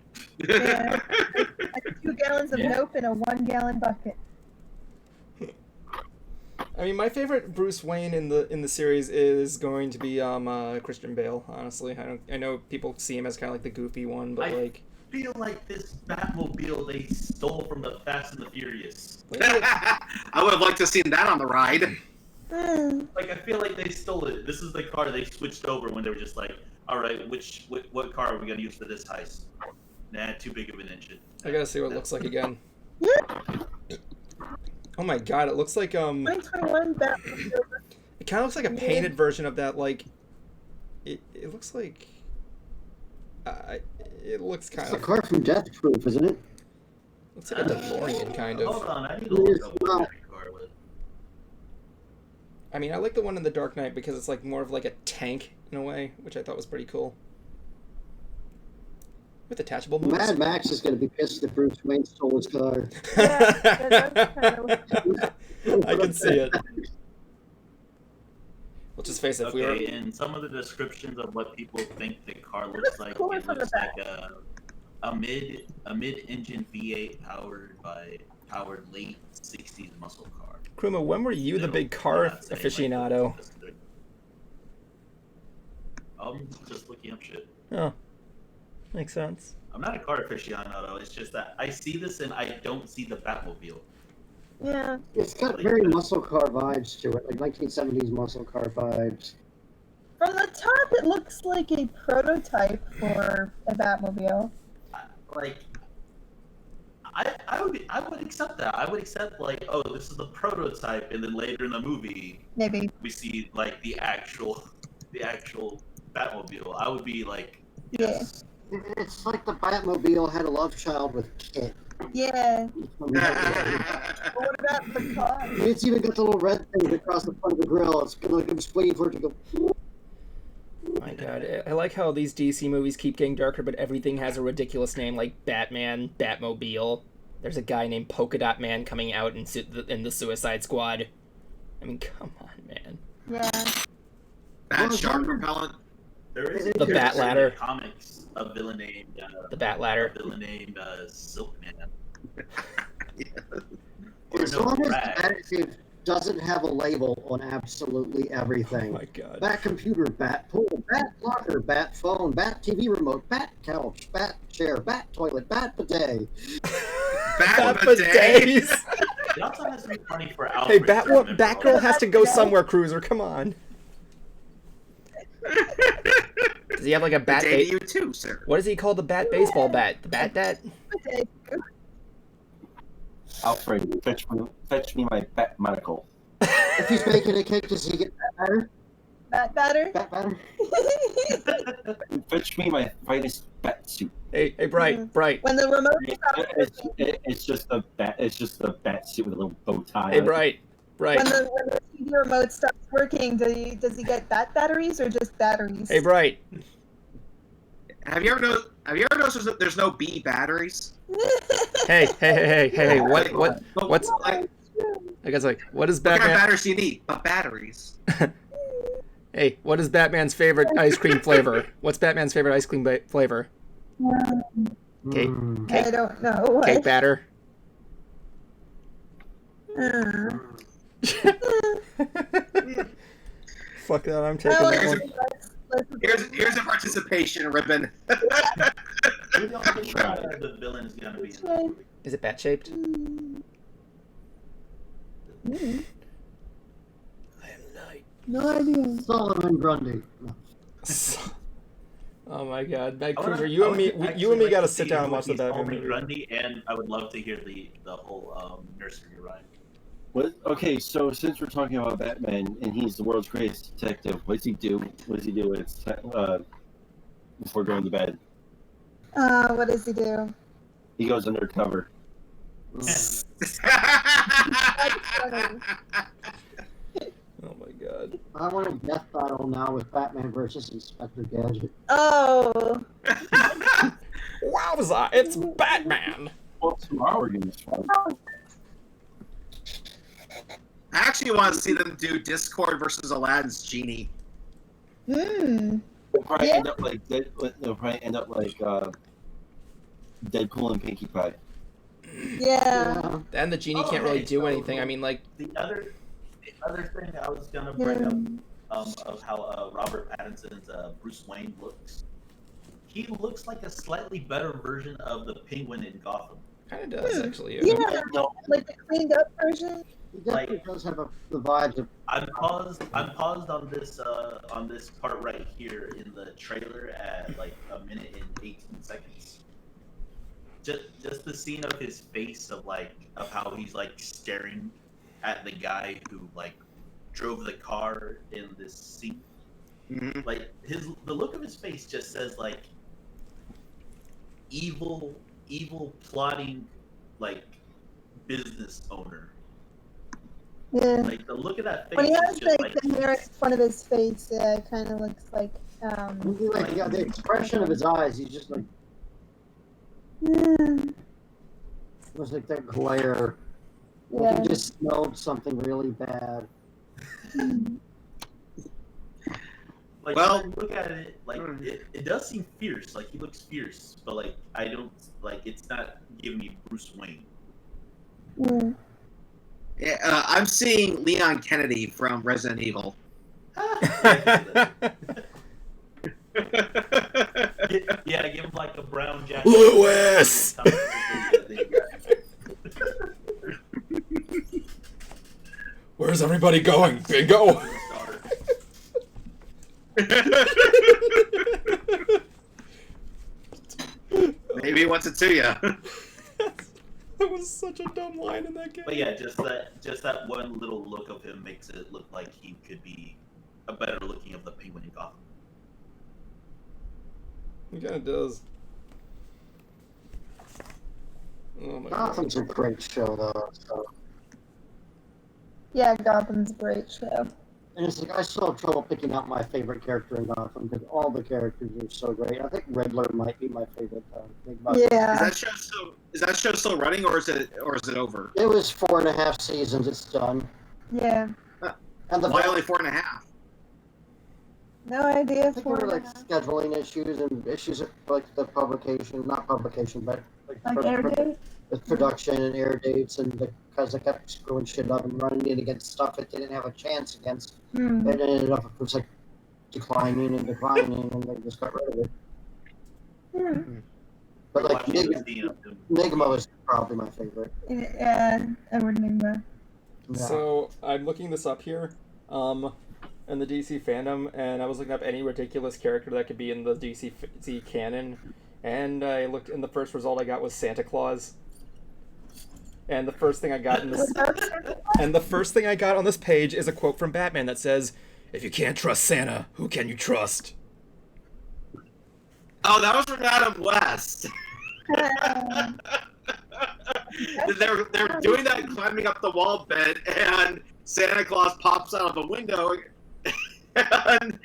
yeah, like 2 gallons of nope in a 1-gallon bucket. I mean, my favorite Bruce Wayne in the series is going to be Christian Bale. Honestly, I know people see him as kind of like the goofy one, but like. I feel like this Batmobile they stole from the Fast and the Furious. I would have liked to have seen that on the ride. Like, I feel like they stole it. This is the car they switched over when they were just like, all right, what car are we going to use for this heist? Nah, too big of an engine. I gotta see what it looks like again. Oh my god, it looks like 2021 Batmobile. It kind of looks like a painted version of that. Like, it looks like. It looks kind It's of. a car from Death Proof, isn't it? Looks like a DeLorean, kind of. Hold on, I need to look up what that car was. I mean, I like the one in The Dark Knight because it's like more of like a tank in a way, which I thought was pretty cool. With attachable motors. Mad Max is going to be pissed that Bruce Wayne stole his car. I can see it. Let's just face it. If we were... in some of the descriptions of what people think the car looks like, it looks like a mid-engine V8 powered late 60s muscle car. Kruma, when were you the big car aficionado? Just looking up shit. Oh, makes sense. I'm not a car aficionado. It's just that I see this and I don't see the Batmobile. Yeah. It's got very muscle car vibes to it, like 1970s muscle car vibes. From the top, it looks like a prototype for a Batmobile. Like, I would accept that. I would accept, like, oh, this is the prototype, and then later in the movie, Maybe we see like the actual Batmobile. I would be like, yeah. It's like the Batmobile had a love child with Kit. Yeah. But what about the car? It's even got the little red thing across the front of the grill. It's like I'm just waiting for it to go. My god, I like how these DC movies keep getting darker, but everything has a ridiculous name like Batman, Batmobile. There's a guy named Polka Dot Man coming out in the Suicide Squad. I mean, come on, man. Yeah. Bat shark propellant. there is The Bat Ladder. comics a villain named The Bat Ladder. a villain named Silkman. As long as the adjective doesn't have a label on absolutely Oh everything. my god. Bat computer, bat pool, bat locker, bat phone, bat TV remote, bat couch, bat chair, bat toilet, bat bidet. Bat bidets. It also has to be funny for Hey, Alfred. to remember Batgirl all has to go somewhere, Cruiser. Come on. Does he have like a bat? Day to you too, sir. What does he call the bat baseball bat? The bat? Alfred, fetch me my bat monocle. If he's baking a cake, does he get bat batter? Bat batter? Bat batter? Fetch me my finest bat suit. Hey, Bright. When the remote stops working. It's just a bat suit with a little bow tie. Hey, on it. Bright. When the TV remote stops working, does he get bat batteries or just batteries? Hey, Bright. Have you ever noticed there's no B batteries? Hey. What's? Like, I guess like, what is what kind of Batman? batteries do you need? But batteries. Hey, what is Batman's favorite ice cream flavor? What's Batman's favorite ice cream flavor? Cake. I don't know. Cake batter. Fuck that! I'm taking that one. Here's a participation ribbon. Who do you think the villain is gonna be? Is it bat shaped? I am light. No idea. Solomon Grundy. Oh my god, Bad I wanna- Cruiser, you I and would me actually like got to to sit see down who and watch the he's Batman Solomon movie. Grundy, and I would love to hear the whole nursery rhyme. What? Okay, so since we're talking about Batman and he's the world's greatest detective, what does he do? What does he do before going to bed? What does he do? He goes undercover. Oh my god. God. I want a death battle now with Batman versus Inspector Gadget. Oh. Wowza! It's Batman. Well, tomorrow we're gonna start. I actually want to see them do Discord versus Aladdin's Genie. Hmm. They'll probably Yeah. end up like Deadpool and Pinkie Pie. Yeah. And the genie can't really Okay, do so anything. I mean, like, the other thing I was gonna bring up of how Robert Pattinson's Bruce Wayne looks. He looks like a slightly better version of the Penguin in Gotham. kind of does actually. Yeah. No, Like the cleaned up version. He definitely does have the vibes of. I'm paused on this part right here in the trailer at like a minute and 18 seconds. Just the scene of his face of how he's like staring at the guy who like drove the car in this scene. Mm-hmm. Like the look of his face just says like evil plotting like business owner. Yeah. Like the look of that face When he is has just like the hair in front of his face, yeah, it kind of looks like. The expression of his eyes, he's just like. Yeah. It was like that glare. Yeah. Like he just smelled something really bad. like Well- when I look at it, like it does seem fierce. Like he looks fierce, but like I don't like it's not giving me Bruce Wayne. Mm. Yeah, I'm seeing Leon Kennedy from Resident Evil. Yeah, give him like a brown jacket. Lewis! Where's everybody going? Bingo! Maybe he wants it to you. That was such a dumb line in that game. But yeah, just that one little look of him makes it look like he could be a better looking of the Penguin in Gotham. He kind of does. Oh my god. Gotham's a great show, though. So. Yeah, Gotham's a great show. And it's like I still have trouble picking out my favorite character in Gotham because all the characters are so great. I think Riddler might be my favorite. Think about it. Yeah. Is that show still running, or is it over? It was 4.5 seasons. It's done. Yeah. And the Why only 4.5? No idea I think for there were like scheduling issues and issues of like the publication, not publication, but like air date. the production and air dates, and because they kept screwing shit up and running it against stuff it didn't have a chance against. Hmm. It ended up just like declining, and they just got rid of it. Hmm. But like Watching the scene of him. Nigma is probably my favorite. Yeah, Edward Nigma. Yeah. So I'm looking this up here, in the DC fandom, and I was looking up any ridiculous character that could be in the DC canon, and I looked, and the first result I got was Santa Claus. And the first thing I got on this page is a quote from Batman that says, "If you can't trust Santa, who can you trust?" Oh, that was from Adam West. They're doing that climbing up the wall bit, and Santa Claus pops out of the window, and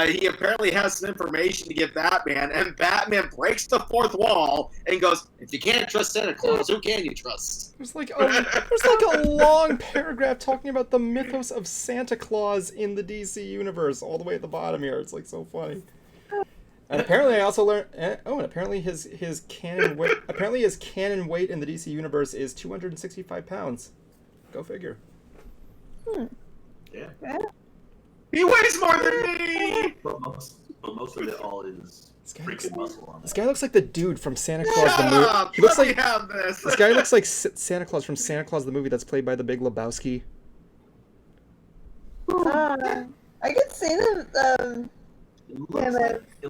he apparently has some information to give Batman, and Batman breaks the fourth wall and goes, "If you can't trust Santa Claus, who can you trust?" There's like a long paragraph talking about the mythos of Santa Claus in the DC universe, all the way at the bottom here. It's like so funny. And apparently, I also learned. And apparently his canon weight. Apparently, his canon weight in the DC universe is 265 pounds. Go figure. Yeah. He weighs more than me. But most of it all is freaking muscle on This that. guy looks like the dude from Santa Claus the Shut movie. up, He looks let me like have this. this guy looks like Santa Claus from Santa Claus the movie that's played by the Big Lebowski. I could see them. It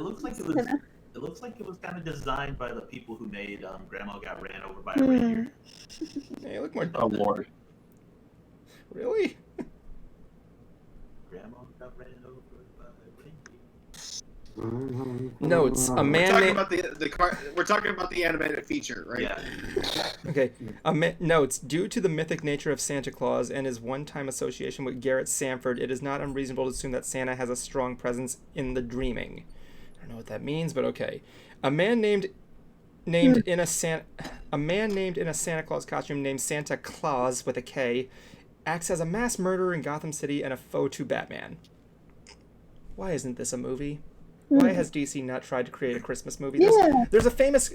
looks like it was kind of designed by the people who made Grandma Got Ran Over by a Reindeer. Hey, look more. Oh Lord. Really? Grandma got ran over by a reindeer. Notes: a We're man talking named. about we're talking about the animated feature, right? Yeah. Okay. Notes: due to the mythic nature of Santa Claus and his one-time association with Garrett Sanford, it is not unreasonable to assume that Santa has a strong presence in the dreaming. I don't know what that means, but okay. A man named in a Santa Claus costume named Santa Claus with a K acts as a mass murderer in Gotham City and a foe to Batman. Why isn't this a movie? Why has DC not tried to create a Christmas movie? There's a famous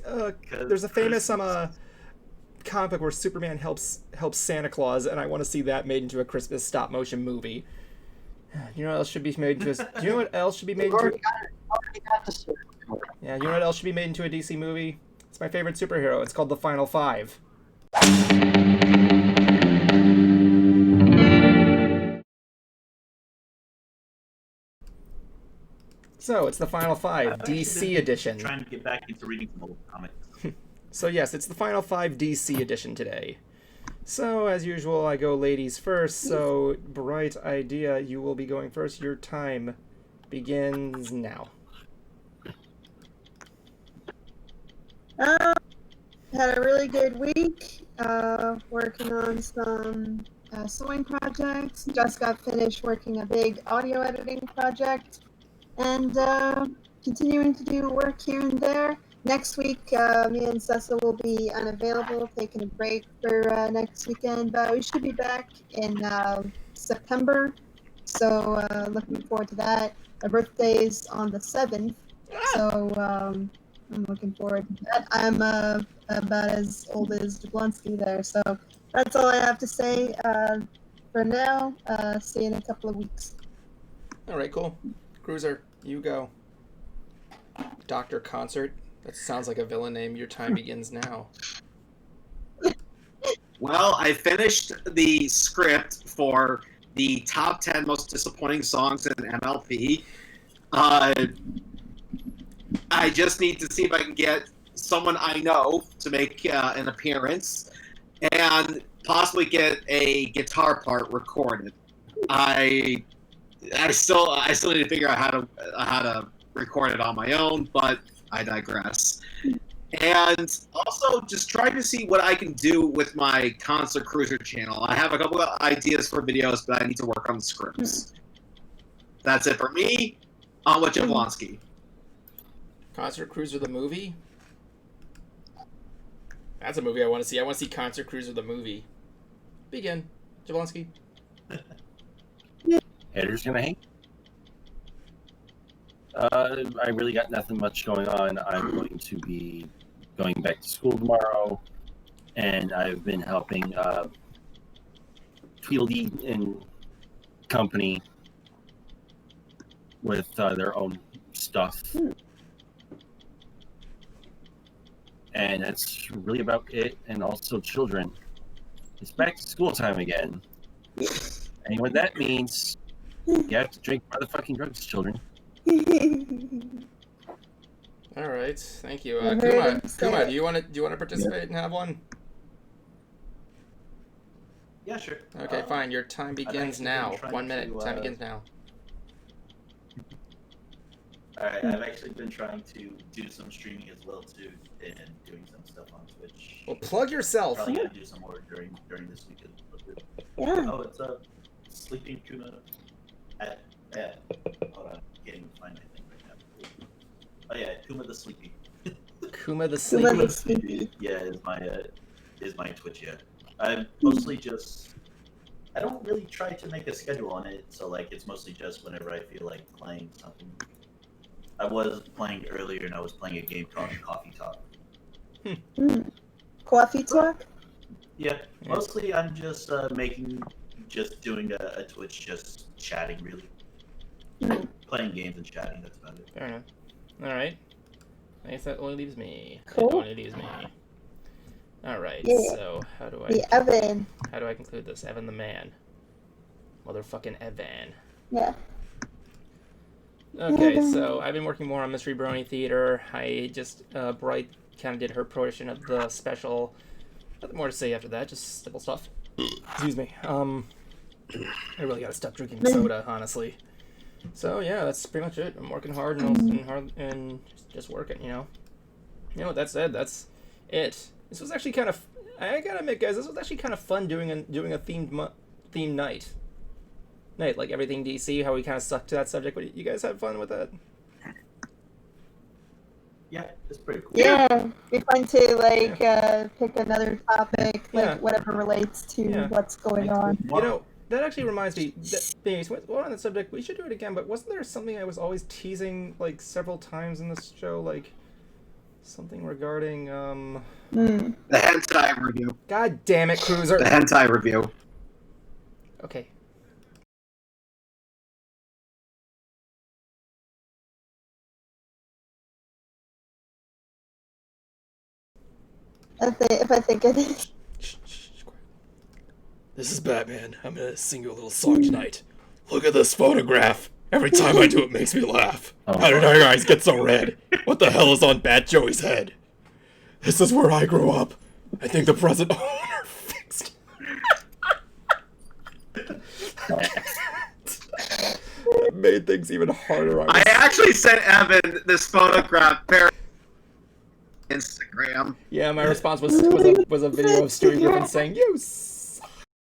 comic book where Superman helps Santa Claus, and I want to see that made into a Christmas stop motion movie. You know what else should be made into a? Do you know what else should be made into? Already got the story. Yeah, you know what else should be made into a DC movie? It's my favorite superhero. It's called The Final Five. So it's The Final Five DC edition. Trying to get back into reading some old comics. So yes, it's the Final Five DC edition today. So as usual, I go ladies first. So bright idea, you will be going first. Your time begins now. Had a really good week. Working on some sewing projects. Just got finished working a big audio editing project, and continuing to do work here and there. Next week, me and Cecil will be unavailable, taking a break for next weekend, but we should be back in September. So looking forward to that. My birthday's on the 7th, so I'm looking forward to that. I'm about as old as Jablonski there, so that's all I have to say for now. See you in a couple of weeks. All right, cool. Cruiser, you go. Dr. Concert. That sounds like a villain name. Your time begins now. Well, I finished the script for the top 10 most disappointing songs in MLP. I just need to see if I can get someone I know to make an appearance and possibly get a guitar part recorded. I still need to figure out how to record it on my own, but I digress. And also just trying to see what I can do with my Concert Cruiser channel. I have a couple of ideas for videos, but I need to work on the scripts. That's it for me. On with Jablonski. Concert Cruiser the movie? That's a movie I want to see. I want to see Concert Cruiser the movie. Begin. Jablonski. Haters gonna hate. I really got nothing much going on. I'm going to be going back to school tomorrow, and I've been helping Tweedledee and company with their own stuff. And that's really about it. And also children. It's back to school time again. And what that means, you have to drink motherfucking drugs, children. All right, thank you. I heard him Kuma, say do you want to participate and have one? Yeah, sure. Okay, fine. Your time begins actually now. been trying 1 minute. to, Time begins now. Alright, I've actually been trying to do some streaming as well too, and doing some stuff on Twitch. Well, plug yourself. Probably gonna do some more during this weekend. Yeah. Oh, it's Sleeping Kuma. Hold on, can't even find my thing right now. Oh yeah, Kuma the Sleepy. Kuma the Kuma the Sleepy. Sleepy. Yeah, is my Twitch. Yeah, I'm mostly just. I don't really try to make a schedule on it, so like it's mostly just whenever I feel like playing something. I was playing earlier, and I was playing a game called Coffee Talk. Coffee talk? Yeah, mostly I'm just doing a Twitch, just chatting really. Playing games and chatting, that's about it. Fair enough. All right. I guess that only leaves me. Cool. That only leaves me. All right. Yeah. So how do The Evan. How do I conclude this? Evan the man. Motherfucking Evan. Yeah. Okay, so I've been working more on Mystery Brony Theater. I just, Bright kind of did her portion of the special. Nothing more to say after that, just simple stuff. Excuse me. I really gotta stop drinking soda, honestly. So yeah, that's pretty much it. I'm working hard and just working. With that said, that's it. This was actually kind of. I gotta admit, guys, this was actually kind of fun doing a themed night. Like everything DC, how we kind of stuck to that subject. But you guys had fun with that? Yeah, it's pretty cool. Yeah, it'd be fun to pick another topic, whatever relates to what's going on. That actually reminds me. While on the subject, we should do it again. But wasn't there something I was always teasing several times in this show, something regarding The hentai review. God damn it, Cruiser! The hentai review. Okay. If I think of it. This is Batman. I'm gonna sing you a little song tonight. Look at this photograph. Every time I do it makes me laugh. How did our eyes get so red? What the hell is on Bat Joey's head? This is where I grew up. I think the present owner fixed it. Made things even harder. I actually sent Evan this photograph on Instagram. Yeah, my response was a video of Stewie Griffin saying, "You